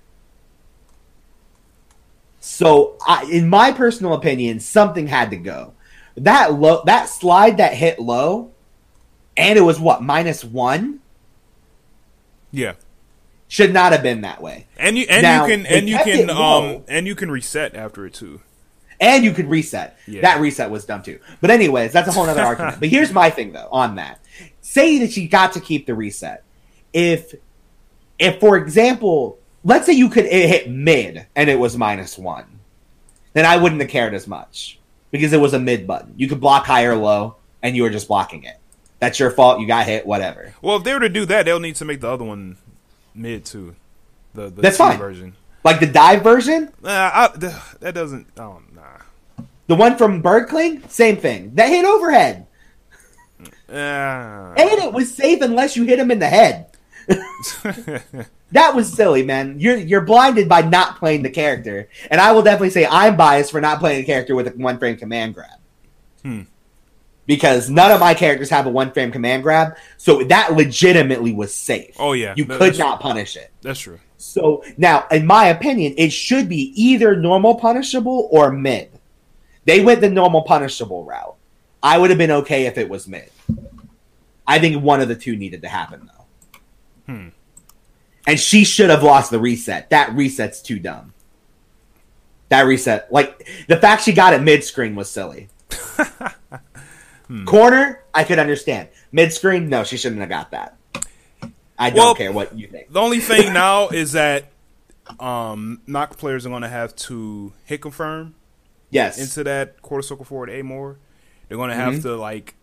So, in my personal opinion, something had to go. That slide that hit low. And it was what, -1? Yeah, should not have been that way. And you can reset after it too. And you could reset. Yeah. That reset was dumb too. But anyways, that's a whole other argument. But here's my thing though on that. Say that you got to keep the reset. If for example, let's say you could hit mid and it was -1, then I wouldn't have cared as much because it was a mid button. You could block high or low, and you were just blocking it. That's your fault. You got hit. Whatever. Well, if they were to do that, they'll need to make the other one mid too. The that's fine. Version, like the dive version. That doesn't. Oh nah. The one from Birdcling, same thing. That hit overhead. And it was safe unless you hit him in the head. That was silly, man. You're blinded by not playing the character, and I will definitely say I'm biased for not playing a character with a 1-frame command grab. Because none of my characters have a 1-frame command grab, so that legitimately was safe. Oh yeah, you could not punish it. That's true. So now, in my opinion, it should be either normal punishable or mid. They went the normal punishable route. I would have been okay if it was mid. I think one of the two needed to happen though. And she should have lost the reset. That reset's too dumb. That reset, like the fact she got it mid screen was silly. Corner, I could understand. Mid screen, no, she shouldn't have got that. I don't care what you think. The only thing now is that knock players are going to have to hit confirm. Yes. Into that quarter circle forward A more. They're going to have to like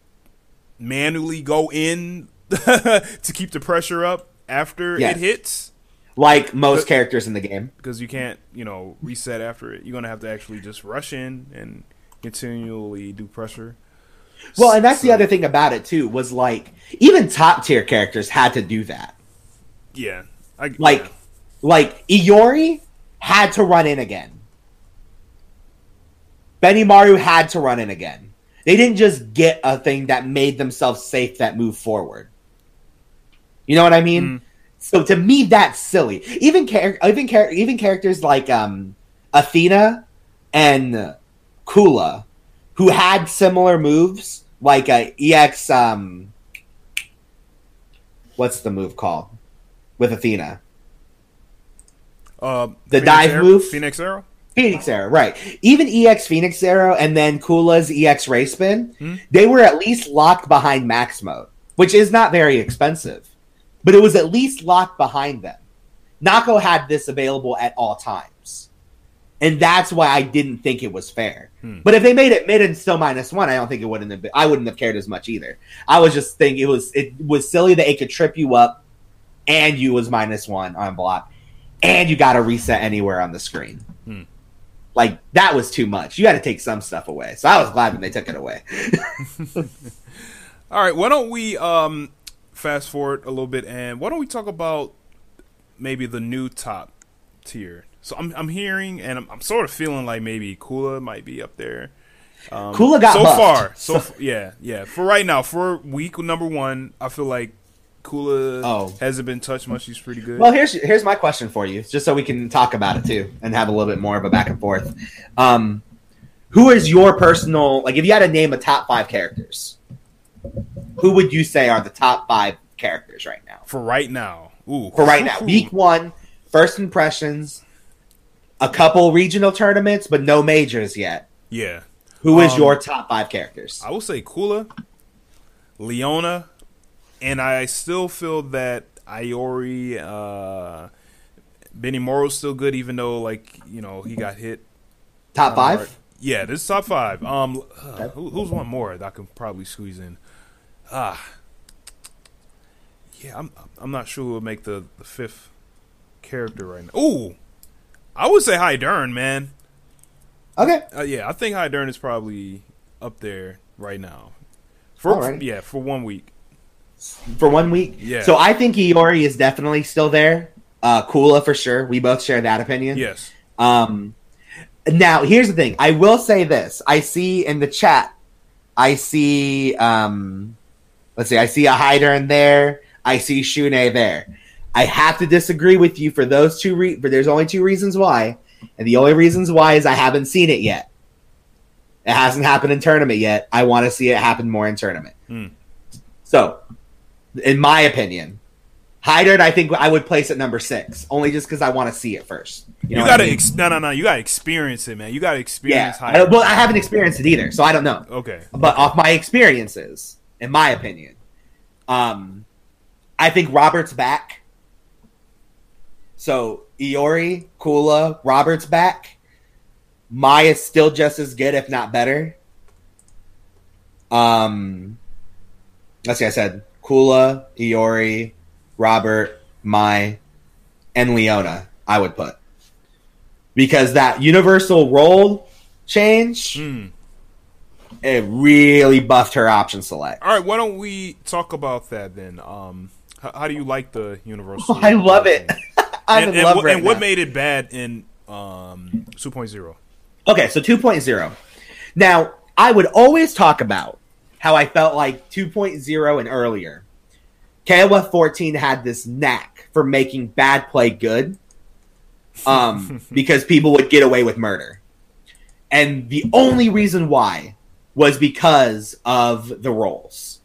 manually go in to keep the pressure up after it hits. Like most characters in the game. Because you can't, reset after it. You're going to have to actually just rush in and continually do pressure. Well, and that's the other thing about it, too, was, like, even top-tier characters had to do that. Yeah. Like, Iori had to run in again. Benimaru had to run in again. They didn't just get a thing that made themselves safe that moved forward. You know what I mean? So, to me, that's silly. Even characters like Athena and Kula, who had similar moves, like EX, what's the move called with Athena? The Phoenix dive Arrow? move? Phoenix Arrow? Phoenix Arrow, right. Even EX Phoenix Arrow and then Kula's EX Ray Spin, they were at least locked behind max mode, which is not very expensive. But it was at least locked behind them. Nako had this available at all times. And that's why I didn't think it was fair. But if they made it mid and still -1, I don't think it wouldn't have been. I wouldn't have cared as much either. I was just thinking it was silly that it could trip you up, and you was -1 on block, and you got to reset anywhere on the screen. Like that was too much. You got to take some stuff away. So I was glad when they took it away. All right, why don't we fast forward a little bit, and why don't we talk about maybe the new top tier? So I'm hearing, and I'm sort of feeling like maybe Kula might be up there, Kula got so buffed. far. Yeah. For right now, for week number 1, I feel like Kula hasn't been touched much. He's pretty good. Well, here's my question for you, just so we can talk about it too and have a little bit more of a back and forth. Who is your personal, like, if you had to name a top 5 characters, who would you say are the top 5 characters right now? For right now. Ooh. For right now. Week 1, first impressions, a couple regional tournaments, but no majors yet. Yeah. Who is your top 5 characters? I would say Kula, Leona, and I still feel that Iori, Benny Moro's still good, even though, like, you know, he got hit. Top 5? Yeah, this is top 5. Who's one more that I can probably squeeze in? Yeah, I'm not sure who will make the 5th character right now. Ooh, I would say Hydern, man. Okay. Yeah, I think Hydern is probably up there right now. For 1 week. For 1 week? Yeah. So I think Iori is definitely still there. Kula for sure. We both share that opinion. Yes. Now, here's the thing. I will say this. I see in the chat, I see, I see a Hydern there. I see Shune there. I have to disagree with you for those two but there's only 2 reasons why. And the only reasons why is I haven't seen it yet. It hasn't happened in tournament yet. I want to see it happen more in tournament. So, in my opinion, Hydern, I think I would place at number 6, only just because I want to see it first. You gotta you gotta experience it, man. You gotta experience. Yeah. Well, I haven't experienced it either, so I don't know. Okay. But off my experiences, in my opinion, I think Robert's back. So Iori, Kula, Robert's back. Maya's still just as good, if not better. Let's see, I said Kula, Iori, Robert, Mai, and Leona, I would put. Because that universal role change, it really buffed her option select. All right, why don't we talk about that then? How do you like the universal? I love it. And what made it bad in 2.0? Okay, so 2.0. Now, I would always talk about how I felt like 2.0 and earlier, KOF14 had this knack for making bad play good, because people would get away with murder. And the only reason why was because of the rolls.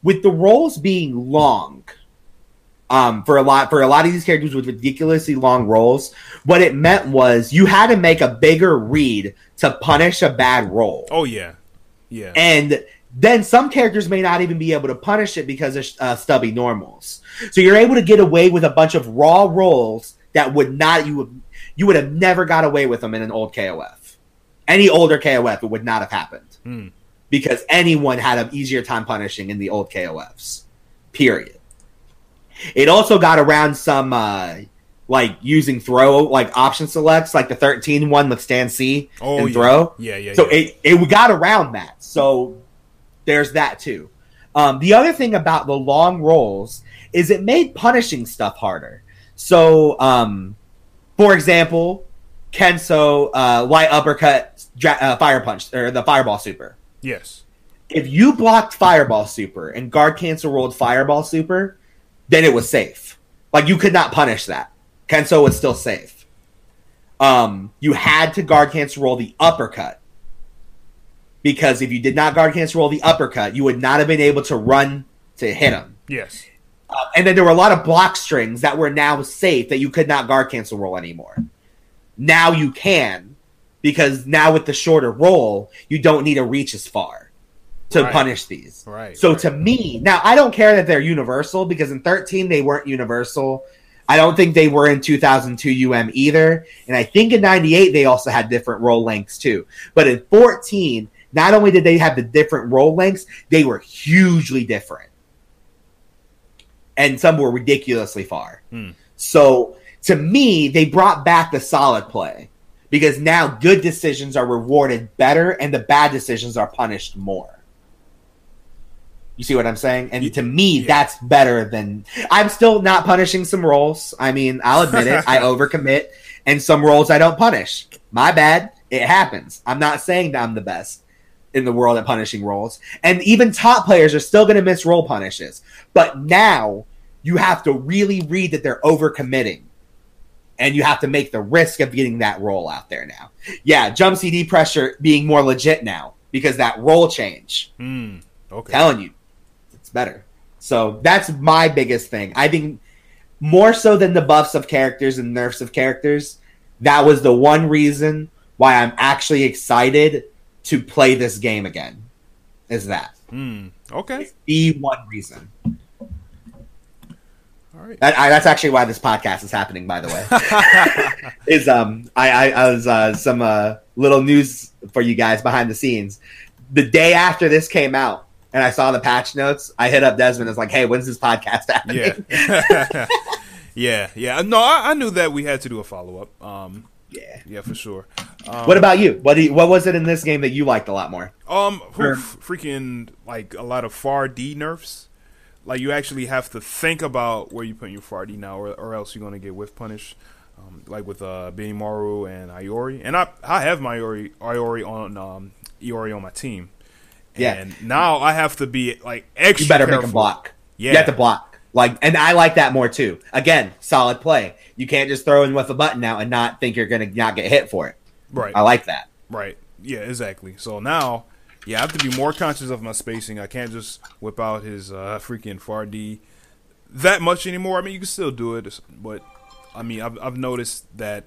With the rolls being long, for a lot of these characters with ridiculously long rolls, what it meant was you had to make a bigger read to punish a bad roll. Oh yeah, yeah. And then some characters may not even be able to punish it because of stubby normals. So you're able to get away with a bunch of raw rolls that you would have never got away with them in an old KOF. Any older KOF, it would not have happened. Because anyone had an easier time punishing in the old KOFs. Period. It also got around some like using throw, like option selects, like the 13 one with stand C and throw. Yeah. So it got around that. So there's that too. The other thing about the long rolls is it made punishing stuff harder. So, for example, Kenso light uppercut fire punch or the fireball super. Yes. If you blocked fireball super and guard cancel rolled fireball super, then it was safe. Like you could not punish that. Kenso was still safe. You had to guard cancel roll the uppercut. Because if you did not guard cancel roll the uppercut, you would not have been able to run to hit him. Yes. And then there were a lot of block strings that were now safe that you could not guard cancel roll anymore. Now you can, because now with the shorter roll, you don't need to reach as far to punish these. Right. So to me, now I don't care that they're universal, because in 13 they weren't universal. I don't think they were in 2002 UM either. And I think in 98 they also had different roll lengths too. But in 14, not only did they have the different roll lengths, they were hugely different. And some were ridiculously far. So, to me, they brought back the solid play. Because now good decisions are rewarded better and the bad decisions are punished more. You see what I'm saying? And to me, that's better than... I'm still not punishing some rolls. I mean, I'll admit it. I overcommit. And some rolls I don't punish. My bad. It happens. I'm not saying that I'm the best. in the world at punishing rolls. And even top players are still going to miss roll punishes. But now you have to really read that they're overcommitting. And you have to make the risk of getting that roll out there now. Yeah, jump CD pressure being more legit now because that roll change. Okay. Telling you, it's better. So that's my biggest thing. I think more so than the buffs of characters and nerfs of characters, that was the one reason why I'm actually excited to play this game again. Is that. Okay. It's the one reason. All right. That's actually why this podcast is happening, by the way. I was some little news for you guys behind the scenes. The day after this came out, and I saw the patch notes, I hit up Desmond and was like, hey, when's this podcast happening? Yeah. yeah. No, I knew that we had to do a follow-up. Yeah, for sure. What about you? What was it in this game that you liked a lot more? Freaking, like, a lot of FAR D nerfs. Like, you actually have to think about where you put your FAR D now, or else you're going to get whiff punished. Like with Benimaru and Iori. And I have my Iori on my team. Yeah. And now I have to be like extra. You better careful. make him block. Yeah. You have to block. And I like that more too. Again, solid play. You can't just throw in with a button now and not think you're gonna not get hit for it. Right. I like that. Right. Yeah, exactly. So now, I have to be more conscious of my spacing. I can't just whip out his freaking FAR D that much anymore. I mean, you can still do it, but I mean, I've noticed that,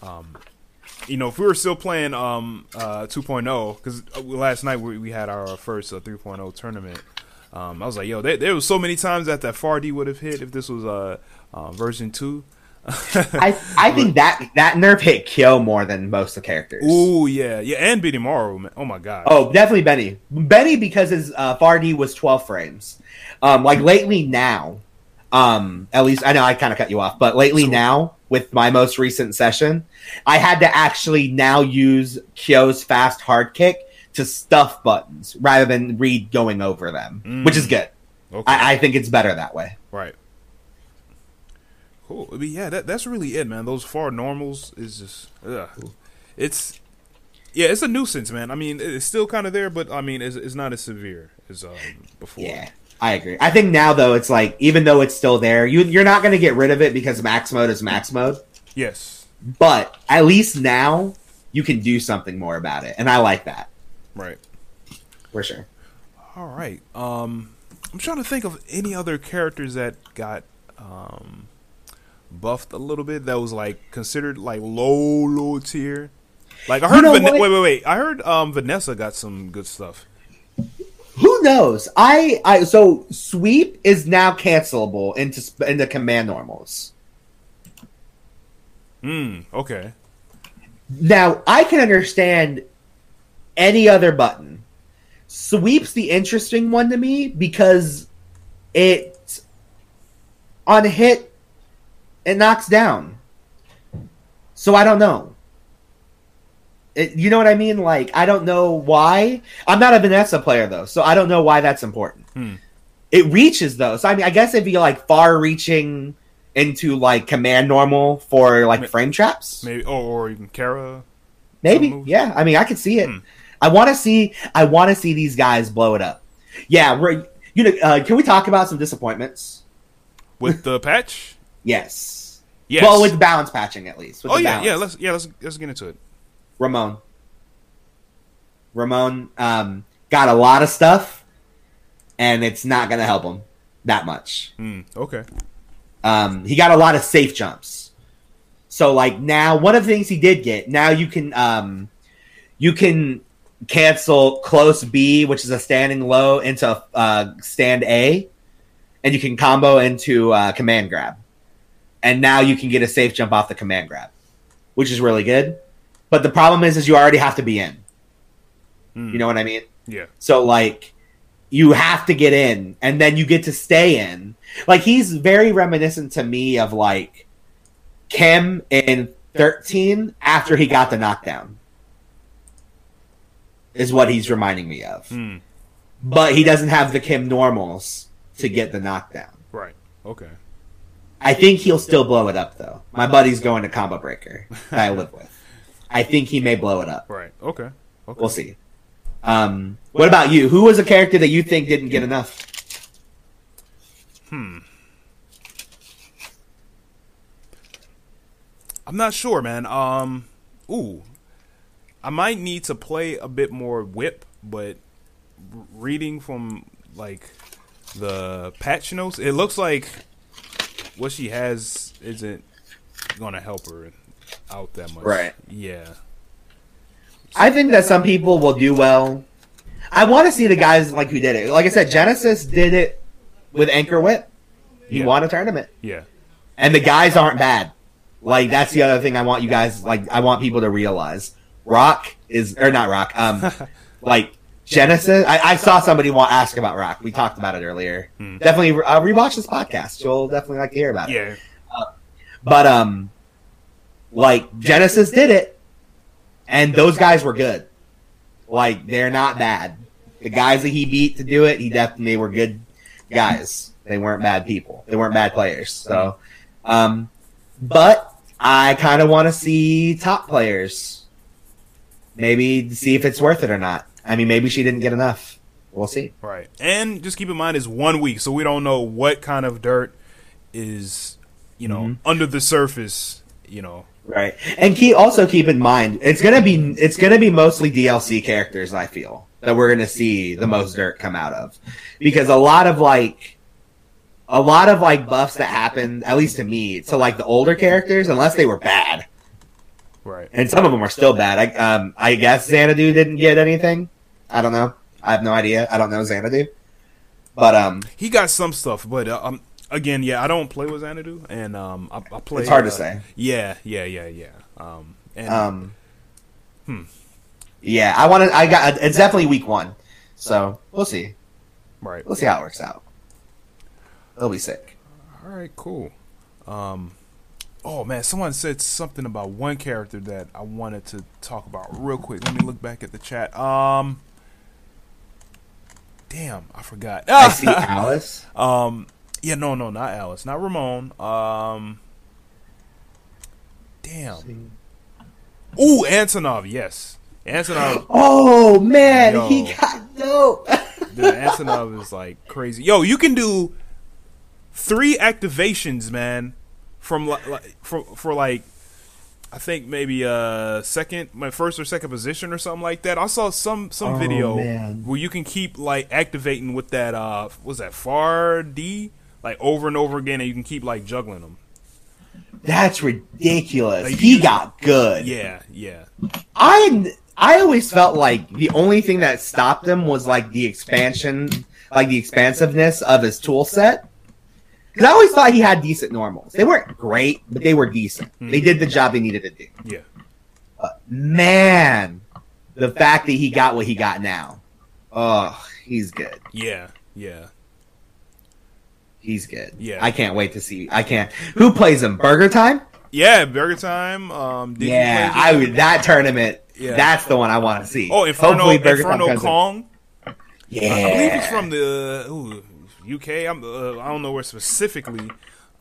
if we were still playing 2.0, because last night we had our first 3.0 tournament, I was like, yo, there was so many times that FAR D would have hit if this was version 2. I think that nerf hit Kyo more than most of the characters. Ooh, yeah, and Benimaru, man. Oh my god. Oh, definitely Benny because his FAR D was 12 frames. Like lately now, at least I know I kind of cut you off, but lately now with my most recent session, I had to actually now use Kyo's fast hard kick to stuff buttons rather than Reed going over them, which is good. Okay. I think it's better that way. Right. Cool. I mean, yeah, that's really it, man. Those FAR normals is just, it's a nuisance, man. I mean, it's still kind of there, but I mean, it's not as severe as before. Yeah, I agree. I think now though, it's like even though it's still there, you're not going to get rid of it because max mode is max mode. Yes. But at least now you can do something more about it, and I like that. Right. For sure. All right. I'm trying to think of any other characters that got buffed a little bit that was like considered like low tier. Like I heard wait. I heard Vanessa got some good stuff. Who knows? So sweep is now cancelable into command normals. Okay. Now I can understand any other button. Sweep's the interesting one to me because it on hit it knocks down. So I don't know. You know what I mean? Like, I don't know why. I'm not a Vanessa player, though, so I don't know why that's important. It reaches, though. So, I mean, I guess if you like far reaching into, like, command normal for, like, frame traps. Maybe, or even Kara. Maybe, yeah. I mean, I could see it. I want to see these guys blow it up. Yeah, can we talk about some disappointments? With the patch? Yes. Yes. Well, with balance patching at least. Let's get into it. Ramon got a lot of stuff, and it's not going to help him that much. Okay. He got a lot of safe jumps. So, like, now, one of the things he did get, now you can cancel close B, which is a standing low, into stand A, and you can combo into command grab. And now you can get a safe jump off the command grab, which is really good. But the problem is you already have to be in. You know what I mean? Yeah. So, like, you have to get in, and then you get to stay in. Like, he's very reminiscent to me of, like, Kim in 13 after he got the knockdown. Is what he's reminding me of. But he doesn't have the Kim normals to get the knockdown. Right. Okay. I think he'll still blow it up, though. My buddy's going to Combo Breaker that I live with. I think he may blow it up. Right. Okay. We'll see. What about you? Who was a character that you think didn't get enough? I'm not sure, man. Ooh, I might need to play a bit more WIP, but reading from like the patch notes, it looks like what she has isn't gonna help her out that much. Right. Yeah. I think that some people will do well. I want to see the guys like who did it. Like I said, Genesis did it with Anchor Whip. He won a tournament. Yeah. And the guys aren't bad. Like, that's the other thing I want you guys, like, I want people to realize. Rock is, or not Rock, like, Genesis. I saw somebody ask about Rock. We talked about it earlier. Definitely rewatch this podcast. You'll definitely like to hear about it. Yeah. But, like, Genesis did it, and those guys were good. Like, they're not bad. The guys that he beat to do it, they were good guys. They weren't bad people. They weren't bad players. So, but I kind of want to see top players. Maybe see if it's worth it or not. I mean, maybe she didn't get enough. We'll see. Right. And just keep in mind, it's 1 week, so we don't know what kind of dirt is, under the surface, Right. And also keep in mind, it's gonna be mostly DLC characters, I feel, that we're gonna see the most dirt come out of. Because a lot of buffs that happened, at least to me, to like the older characters, unless they were bad. Right. And some of them are still bad. I guess Xanadu didn't get anything. I don't know. I have no idea. I don't know Xanadu. But he got some stuff, but again, yeah, I don't play with Xanadu, and I play. It's hard to say. Yeah. Yeah, it's definitely week 1. So we'll see. Right. We'll see how it works out. It'll be sick. All right, cool. Oh man, someone said something about one character that I wanted to talk about real quick. Let me look back at the chat. Damn, I forgot. I see Alice. Yeah, no, not Alice, not Ramon. Damn. Ooh, Antonov, yes. Antonov. Oh man, he got dope. Dude, Antonov is like crazy. Yo, you can do 3 activations, man, from for like I think maybe my first or second position or something like that. I saw some video where you can keep like activating with that was that FAR D like over and over again, and you can keep like juggling them. That's ridiculous. Like, he got good. Yeah. I always felt like the only thing that stopped him was like the expansion, like the expansiveness of his tool set. Because I always thought he had decent normals. They weren't great, but they were decent. They did the job they needed to do. Yeah. Man, the fact that he got what he got now. Oh, he's good. Yeah. He's good. Yeah. I can't wait to see. Who plays him? Burger Time? Yeah, Burger Time. That tournament. Yeah. That's the one I want to see. Oh, Inferno Time Kong. Yeah. I believe he's from the UK. I don't know where specifically,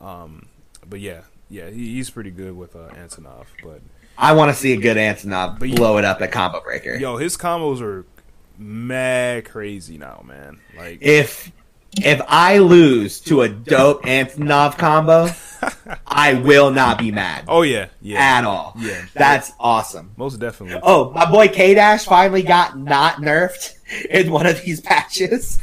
but yeah, he's pretty good with Antonov. But I want to see a good Antonov blow it up at Combo Breaker. Yo, his combos are mad crazy now, man. Like if I lose to a dope Antonov combo, I will not be mad. Oh yeah, at all. Yeah, that's awesome. Most definitely. Oh, my boy K-Dash finally got not nerfed in one of these patches.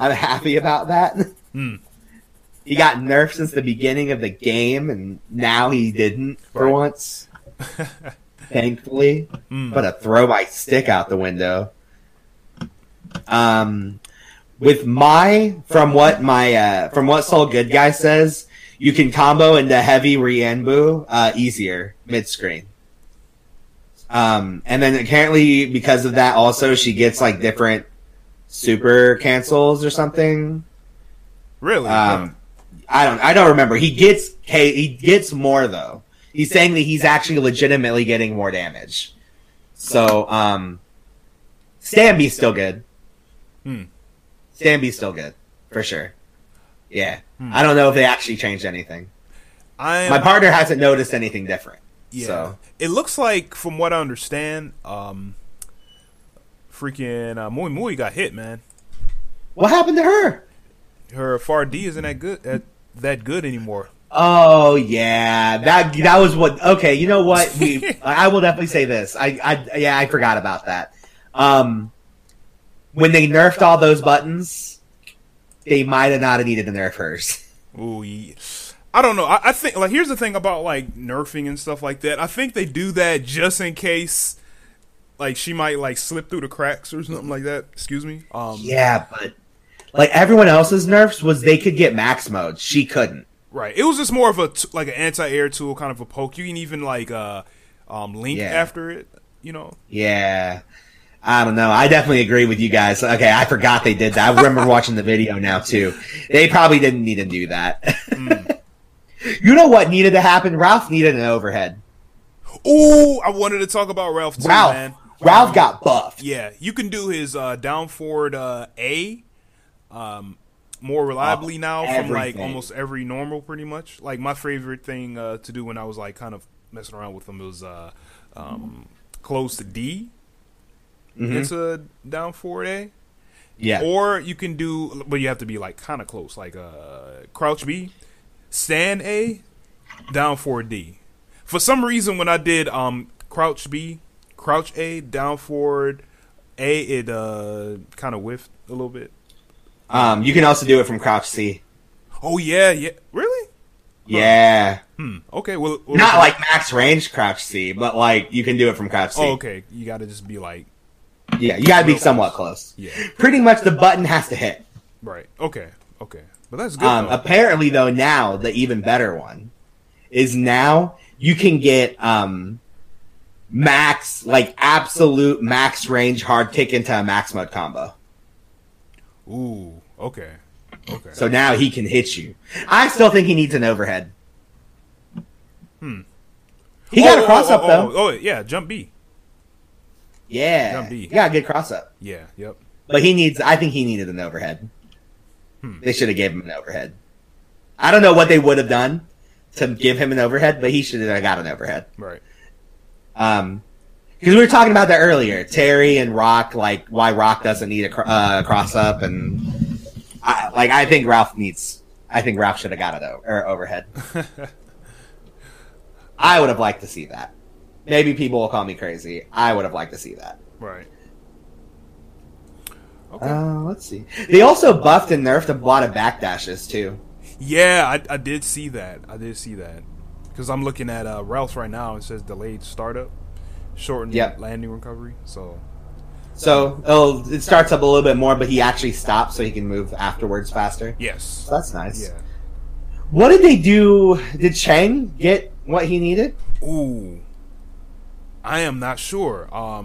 I'm happy about that. He got nerfed since the beginning of the game, and now he didn't for once. Thankfully. But to throw my stick out the window. From what Soul Good Guy says, you can combo into heavy Rienbu easier mid-screen. And then apparently because of that also she gets like different super cancels or something. Really? I don't remember. He gets more though. He's saying that he's actually legitimately getting more damage. So Stamby's still good. Stamby's still good for sure. Yeah. I don't know if they actually changed anything. My partner hasn't noticed anything different. Yeah. So. It looks like, from what I understand, freaking Mui Mui got hit, man. What happened to her? Her FAR D isn't that good anymore. Oh yeah, that was what. Okay, you know what? I will definitely say this. I forgot about that. When they nerfed all those buttons, they might have not needed to nerf hers. Ooh, yeah. I don't know. I think like here's the thing about like nerfing and stuff like that. I think they do that just in case, like she might like slip through the cracks or something like that. Excuse me. Yeah, but like everyone else's nerfs was they could get max mode. She couldn't. Right. It was just more of like an anti-air tool, kind of a poke. You can even like link after it. You know. Yeah. I don't know. I definitely agree with you guys. Okay, I forgot they did that. I remember watching the video now too. They probably didn't need to do that. You know what needed to happen? Ralph needed an overhead. Ooh, I wanted to talk about Ralph too, man. Ralph got buffed. Yeah, you can do his down forward A more reliably now from like almost every normal, pretty much. Like my favorite thing to do when I was like kind of messing around with him was close to D. It's a down forward A. Yeah. Or you can do, but you have to be like kind of close, like crouch B, stand A, down forward D. For some reason, when I did crouch B, crouch A, down forward A, it kind of whiffed a little bit. You can also do it from crouch C. Oh yeah, really? Yeah. Okay. Well, not like max range crouch C, but like you can do it from crouch C. Oh, okay. You got to just be like. Yeah, you got to be somewhat close. Yeah. Pretty much the button has to hit. Right. Okay. But that's good. Apparently, though, now the even better one is now you can get max, like absolute max range hard kick into a max mode combo. Ooh. Okay. So now he can hit you. I still think he needs an overhead. He got a cross up though. Oh yeah, jump B. Yeah, jump B. He got a good cross up. Yeah. Yep. But I think he needed an overhead. They should have gave him an overhead. I don't know what they would have done to give him an overhead, but he should have got an overhead. Right. Because we were talking about that earlier, Terry and Rock, like why Rock doesn't need a cross up, and I think Ralph should have got an overhead. I would have liked to see that. Maybe people will call me crazy. I would have liked to see that. Right. Okay. Let's see. They also buffed and nerfed a lot of backdashes too. Yeah, I did see that. Because I'm looking at Ralph's right now. It says delayed startup, shortened landing recovery. So it starts up a little bit more, but he actually stops so he can move afterwards faster. Yes. So that's nice. Yeah. What did they do? Did Chang get what he needed? Ooh. I am not sure. I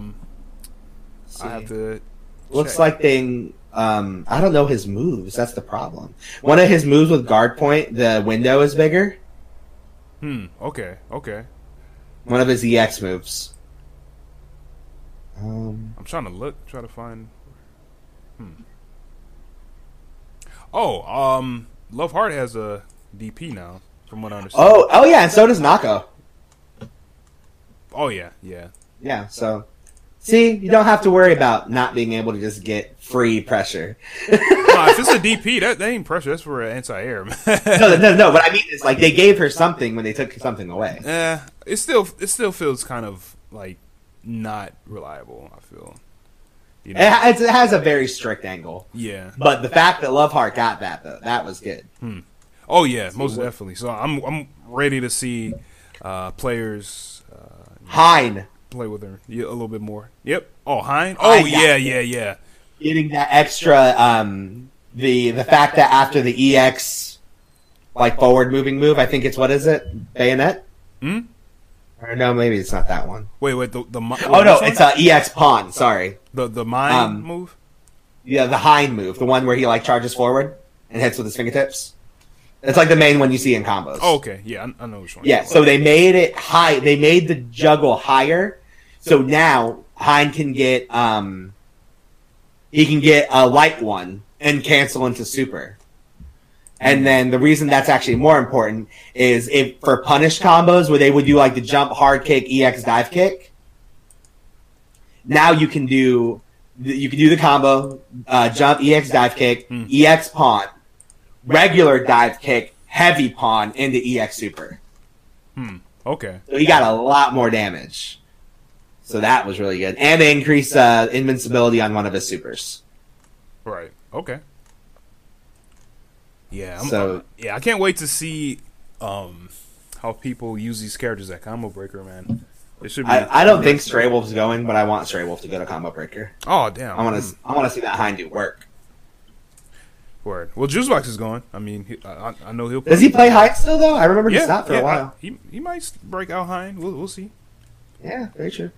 have to. Looks like they. I don't know his moves. That's the problem. One of his moves with guard point, the window is bigger. Okay. One of his EX moves. I'm trying to find. Oh, Love Heart has a DP now, from what I understand. Oh yeah, and so does Nako. Oh yeah. Yeah, so see, you don't have to worry about not being able to just get free pressure. No, if it's a DP, that ain't pressure. That's for anti-air. No. What I mean is, like, they gave her something when they took something away. It still feels kind of like not reliable. I feel. You know? It has a very strict angle. Yeah. But the fact that Love Heart got that, though, that was good. Oh yeah, most definitely. So I'm ready to see players. Hein. Play with her a little bit more. Yep. Oh, Hein. Oh yeah. Getting that extra, the fact that after the EX, like forward moving move, I think it's what is it? Bayonet? Or no, maybe it's not that one. Wait. It's EX pawn. Sorry. The mine move. Yeah, the Hein move, the one where he like charges forward and hits with his fingertips. It's like the main one you see in combos. Oh, okay. Yeah, I know which one. Yeah, so they made it high. They made the juggle higher. So now Hein can get he can get a light one and cancel into super. And then the reason that's actually more important is if for punish combos where they would do like the jump hard kick EX dive kick. Now you can do You can do the combo, jump, EX dive kick, EX pawn, regular dive kick, heavy pawn into EX super. Okay. So he got a lot more damage. So that was really good. And they increased invincibility on one of his supers. Right. Okay. Yeah. I can't wait to see how people use these characters at Combo Breaker, man. It should be. I don't think Stray Wolf's going, but I want Stray Wolf to go to Combo Breaker. Oh damn! I want to see that Hindu work. Word. Well, Juicebox is going. I mean, I know he'll. Does he play Hind still though? I remember he stopped for a while. He might break out Hind. We'll see. Yeah, very true.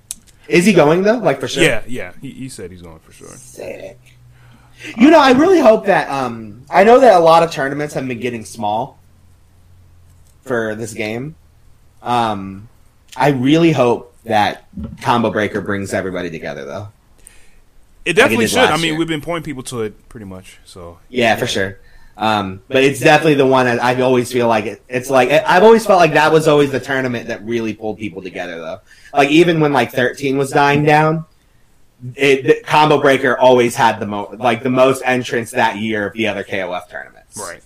Is he going though? Like for sure. Yeah. He said he's going for sure. Sick. You know, I really hope that. I know that a lot of tournaments have been getting small for this game. I really hope that Combo Breaker brings everybody together, though. It definitely should. I mean, we've been pointing people to it pretty much. So yeah, for sure. But it's definitely the one that I always feel like it's like I've always felt like that was always the tournament that really pulled people together, though. Like even when like 13 was dying down, the Combo Breaker always had the most entrants that year of the other KOF tournaments. Right.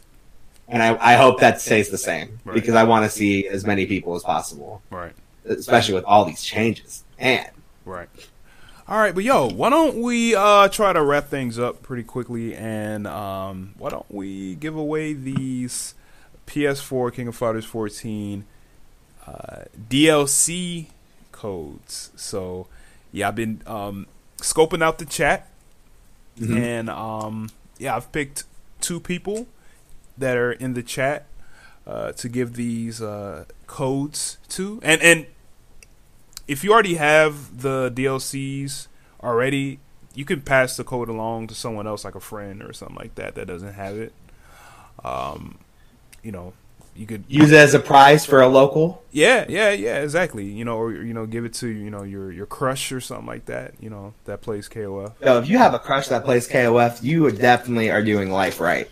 And I hope that stays the same because I want to see as many people as possible. Right. Especially with all these changes. Man. Right. All right, but yo, why don't we try to wrap things up pretty quickly, and why don't we give away these PS4 King of Fighters 14 DLC codes? So, yeah, I've been scoping out the chat, and I've picked 2 people that are in the chat to give these codes to, and if you already have the DLCs already, you can pass the code along to someone else, like a friend or something like that doesn't have it. You know, you could use it as a prize for a local. Yeah, exactly. You know, or give it to your crush or something like that. You know, that plays KOF. So if you have a crush that plays KOF, you definitely are doing life right.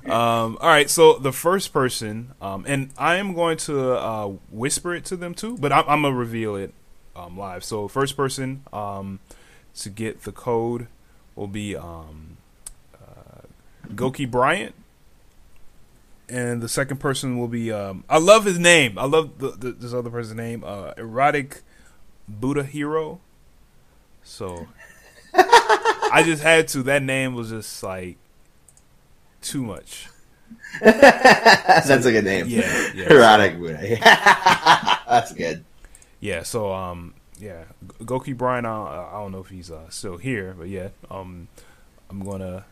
All right, so the first person, and I am going to whisper it to them too, but I'm gonna reveal it live. So first person to get the code will be Goki Bryant, and the second person will be I love his name. I love this other person's name, Erotic Buddha Hero. So I just had to. That name was just like too much. That's a good name. Yeah. Erotic Buddha. That's good. Yeah, so Goki Brian, I don't know if he's still here, but yeah, I'm gonna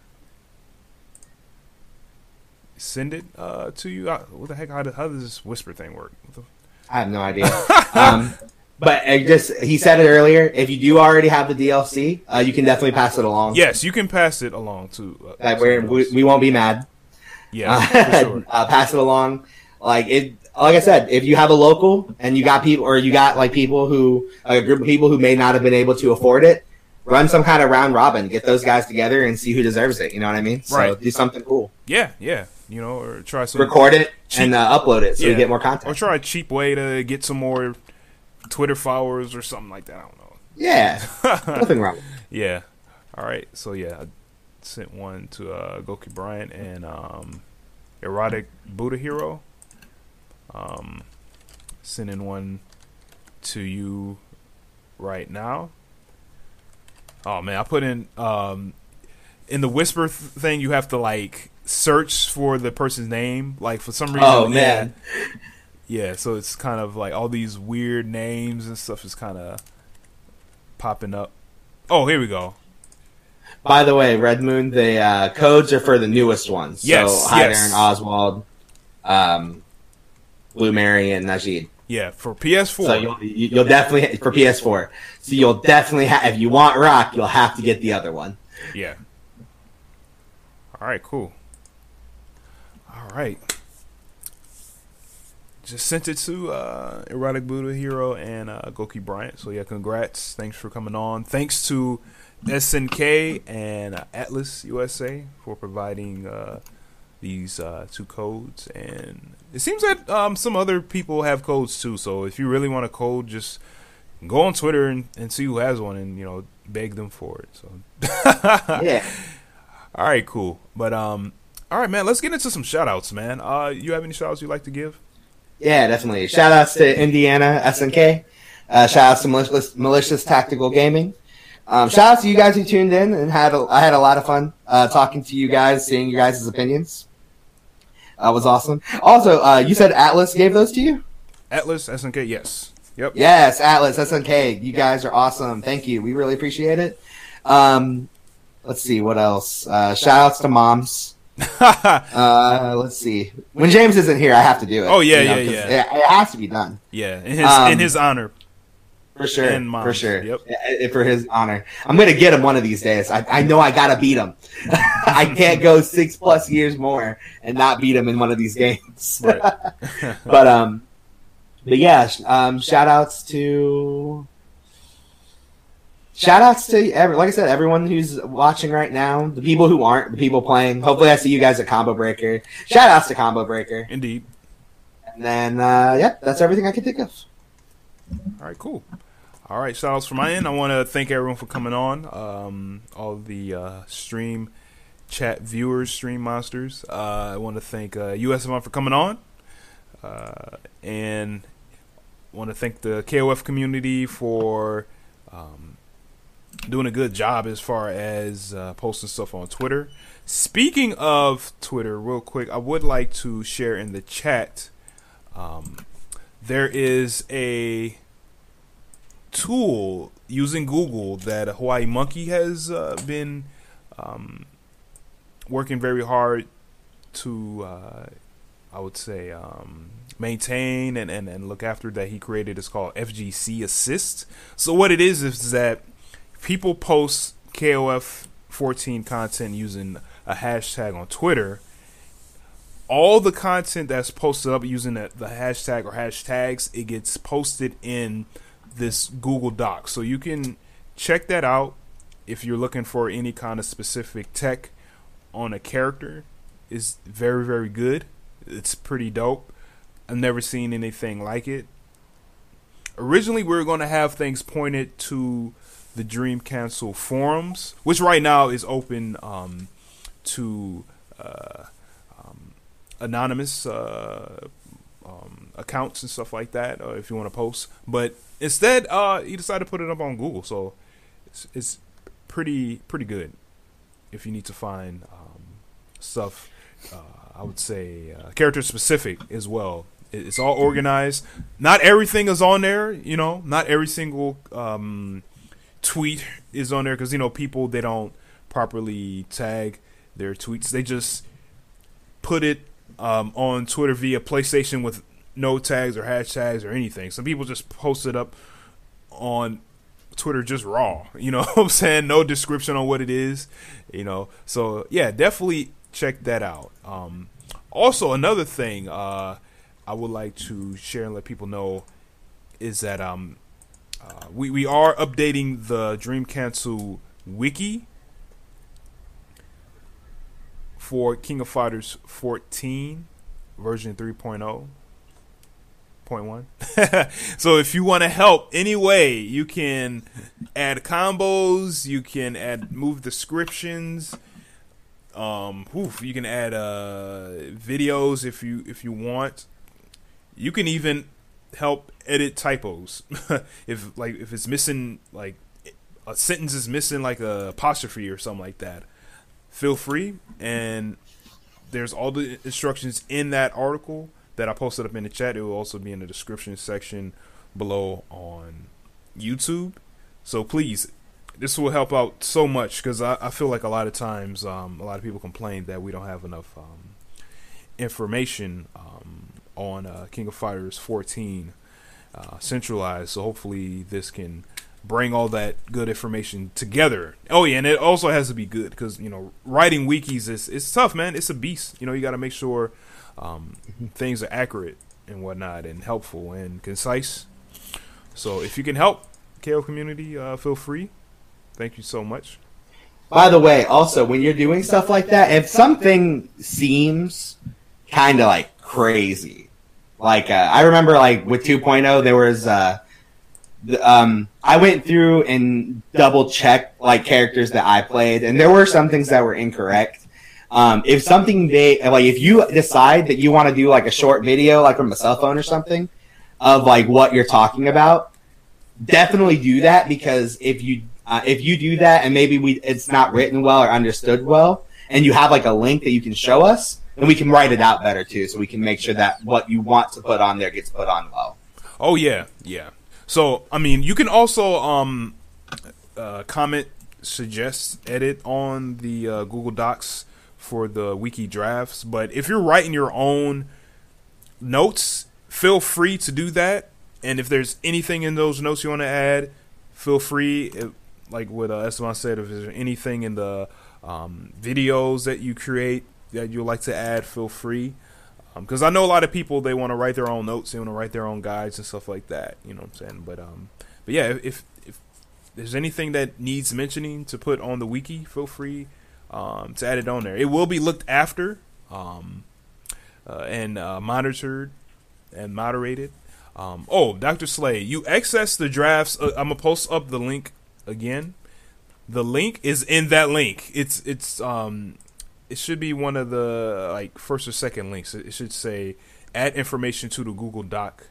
send it to you. What the heck? How does this whisper thing work? I have no idea. But he said it earlier. If you do already have the DLC, you can definitely pass it along. Yes, you can pass it along to. We won't be mad. Yeah, for sure. Pass it along. Like I said, if you have a local and you got people, or you got like people who a group of people who may not have been able to afford it, run some kind of round robin, get those guys together and see who deserves it. You know what I mean? Right. So do something cool. Yeah. You know, or try some record it and upload it so you get more content. Or try a cheap way to get some more Twitter followers or something like that. I don't know. Yeah, nothing wrong. Yeah. All right. So yeah, I sent one to Goki Bryant and Erotic Buddha Hero. Sending one to you right now. Oh man, I put in the whisper thing. You have to like search for the person's name. Like for some reason. Oh man. Yeah, so it's kind of like all these weird names and stuff is kind of popping up. Oh, here we go. By the way, Red Moon, the codes are for the newest ones. Yes, so Hyder and Oswald, Blue Mary, and Najid. Yeah, for PS4. So you'll definitely for PS4. So you'll definitely if you want Rock, you'll have to get the other one. Yeah. All right, cool. All right. Just sent it to Erotic Buddha Hero and Goki Bryant. So yeah, congrats. Thanks for coming on. Thanks to SNK and Atlas USA for providing these 2 codes. And it seems that some other people have codes too. So if you really want a code, just go on Twitter and see who has one, and beg them for it. So Yeah. All right, cool. But all right, man. Let's get into some shout outs, man. You have any shout outs you'd like to give? Yeah, definitely. Shout outs to Indiana SNK. Shout outs to Malicious Tactical Gaming. Shout out to you guys who tuned in and I had a lot of fun talking to you guys, seeing you guys' opinions. Was awesome. Also, you said Atlas gave those to you? Atlas SNK, yes. Yep. Yes, Atlas SNK. You guys are awesome. Thank you. We really appreciate it. Let's see what else. Shout outs to moms. Let's see. When James isn't here, I have to do it. Oh yeah, yeah. It has to be done. Yeah, in his honor. For sure. And moms. For sure. Yep. For his honor. I'm gonna get him one of these days. I know I gotta beat him. I can't go 6+ years more and not beat him in one of these games. Right. But yeah, shout outs to like I said, everyone who's watching right now, the people who aren't, the people playing. Hopefully I see you guys at Combo Breaker. Shout outs to Combo Breaker. Indeed. And then that's everything I can think of. All right, cool. All right, shout outs from my end. I want to thank everyone for coming on. All the stream chat viewers, stream monsters. I want to thank USMI for coming on. And I want to thank the KOF community for doing a good job as far as posting stuff on Twitter. Speaking of Twitter, real quick, I would like to share in the chat. There is a tool using Google that Hawaii Monkey has been working very hard to, I would say, maintain and look after, that he created. It's called FGC Assist. So what it is that people post KOF14 content using a hashtag on Twitter. All the content that's posted up using the hashtag or hashtags, it gets posted in this Google Doc. So you can check that out if you're looking for any kind of specific tech on a character. It's very, very good. It's pretty dope. I've never seen anything like it. Originally, we were going to have things pointed to the Dream Cancel forums, which right now is open to anonymous accounts and stuff like that, if you want to post. But instead, he decided to put it up on Google, so it's pretty good if you need to find stuff. I would say character specific as well. It's all organized. Not everything is on there, Not every single tweet is on there, because people, they don't properly tag their tweets. They just put it on Twitter via PlayStation with no tags or hashtags or anything. Some people just post it up on Twitter just raw, what I'm saying? No description on what it is, So yeah, definitely check that out. Also, another thing I would like to share and let people know is that we are updating the Dream Cancel wiki for King of Fighters 14 version 3.0.1. So if you want to help any way, you can add combos, you can move descriptions, you can add videos if you want. You can even help edit typos. if it's missing, like a sentence is missing, like a apostrophe or something like that, feel free. And there's all the instructions in that article that I posted up in the chat. It will also be in the description section below on YouTube. So please, this will help out so much, because I feel like a lot of times a lot of people complain that we don't have enough information on King of Fighters 14 centralized. So hopefully this can bring all that good information together. Oh yeah, and it also has to be good, because writing wikis is tough, man. It's a beast. You got to make sure things are accurate and whatnot, and helpful and concise. So if you can help KO community, feel free. Thank you so much. By the way, also, when you're doing stuff like that, if something seems kind of like crazy, like I remember, like with 2.0, I went through and double checked like characters that I played, and there were some things that were incorrect. If something if you decide that you want to do like a short video, like from a cell phone or something, of like what you're talking about, definitely do that, because if you do that and maybe it's not written well or understood well, and you have like a link that you can show us, then we can write it out better too, so we can make sure that what you want to put on there gets put on well. Oh yeah. So I mean, you can also comment, suggest, edit on the Google Docs for the wiki drafts. But if you're writing your own notes, feel free to do that. And if there's anything in those notes you want to add, feel free. Like what Esteban said, if there's anything in the videos that you create that you'd like to add, feel free. Because I know a lot of people, they want to write their own notes, they want to write their own guides and stuff like that. You know what I'm saying? But yeah, if there's anything that needs mentioning to put on the wiki, feel free to add it on there. It will be looked after and monitored and moderated. Dr. Slay, you access the drafts. I'm gonna post up the link again. The link is in that link. It should be one of the like first or second links. It should say add information to the Google Doc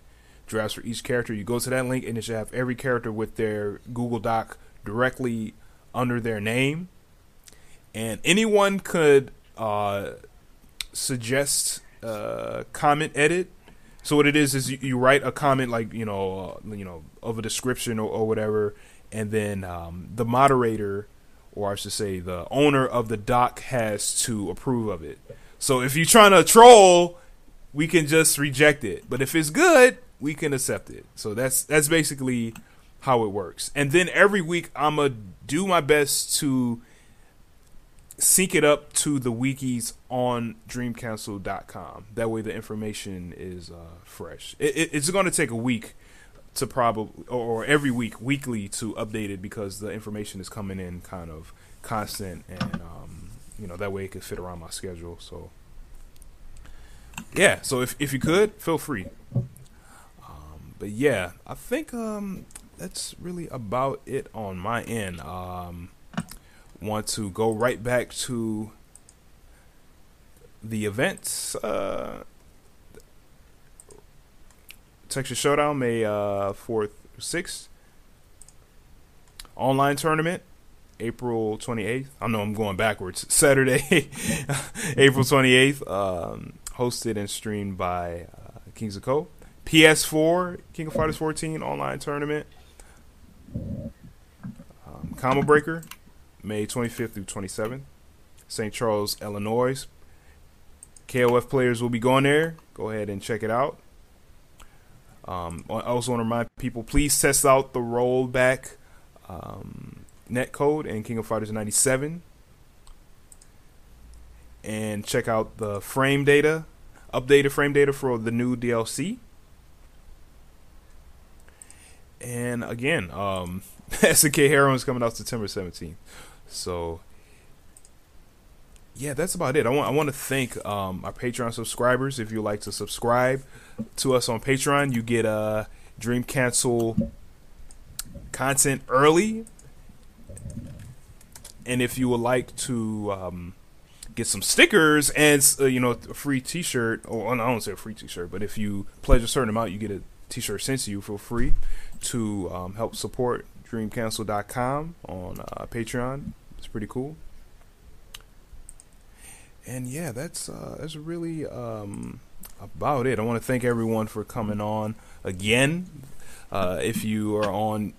drafts for each character. You go to that link and it should have every character with their Google Doc directly under their name. And anyone could suggest, comment, edit. So what it is you write a comment like of a description or whatever, and then the moderator, or I should say the owner of the doc, has to approve of it. So if you're trying to troll, we can just reject it. But if it's good, we can accept it. So that's basically how it works. And then every week I'm going to do my best to sync it up to the wikis on dreamcancel.com. That way the information is fresh. It's going to take a week to probably, or every week, weekly, to update it, because the information is coming in kind of constant, and that way it could fit around my schedule. So yeah, so if you could, feel free. But yeah, I think that's really about it on my end. Want to go right back to the events. Texas Showdown, May 4th, 6th. Online tournament, April 28th. I know I'm going backwards. Saturday, April 28th. Hosted and streamed by Kings of KO. PS4, King of Fighters 14 online tournament. Combo Breaker, May 25th through 27th. St. Charles, Illinois. KOF players will be going there. Go ahead and check it out. I also want to remind people, please test out the rollback net code in King of Fighters 97, and check out the frame data, updated frame data for the new DLC. And again, SNK Heroine is coming out September 17th. So yeah, that's about it. I want to thank our Patreon subscribers. If you like to subscribe to us on Patreon, you get Dream Cancel content early. And if you would like to get some stickers and a free T-shirt, or I don't say a free T-shirt, but if you pledge a certain amount, you get a T-shirt sent to you for free to help support DreamCancel.com on Patreon. It's pretty cool. And yeah, that's really about it. I want to thank everyone for coming on again. If you are on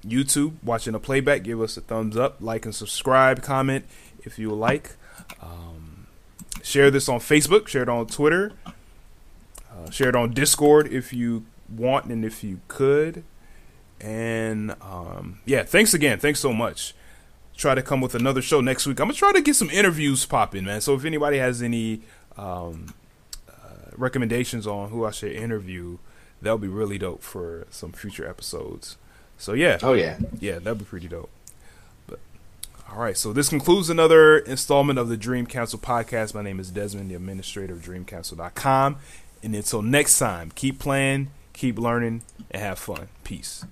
YouTube watching a playback, give us a thumbs up, like and subscribe, comment if you like. Share this on Facebook, share it on Twitter, share it on Discord if you want and if you could. And yeah, thanks again. Thanks so much. Try to come with another show next week. I'm gonna try to get some interviews popping, man. So if anybody has any recommendations on who I should interview, that'll be really dope for some future episodes. So yeah, that'd be pretty dope. But all right, so this concludes another installment of the Dream Cancel podcast. My name is Desmond, the administrator of DreamCancel.com, and until next time, keep playing, keep learning, and have fun. Peace.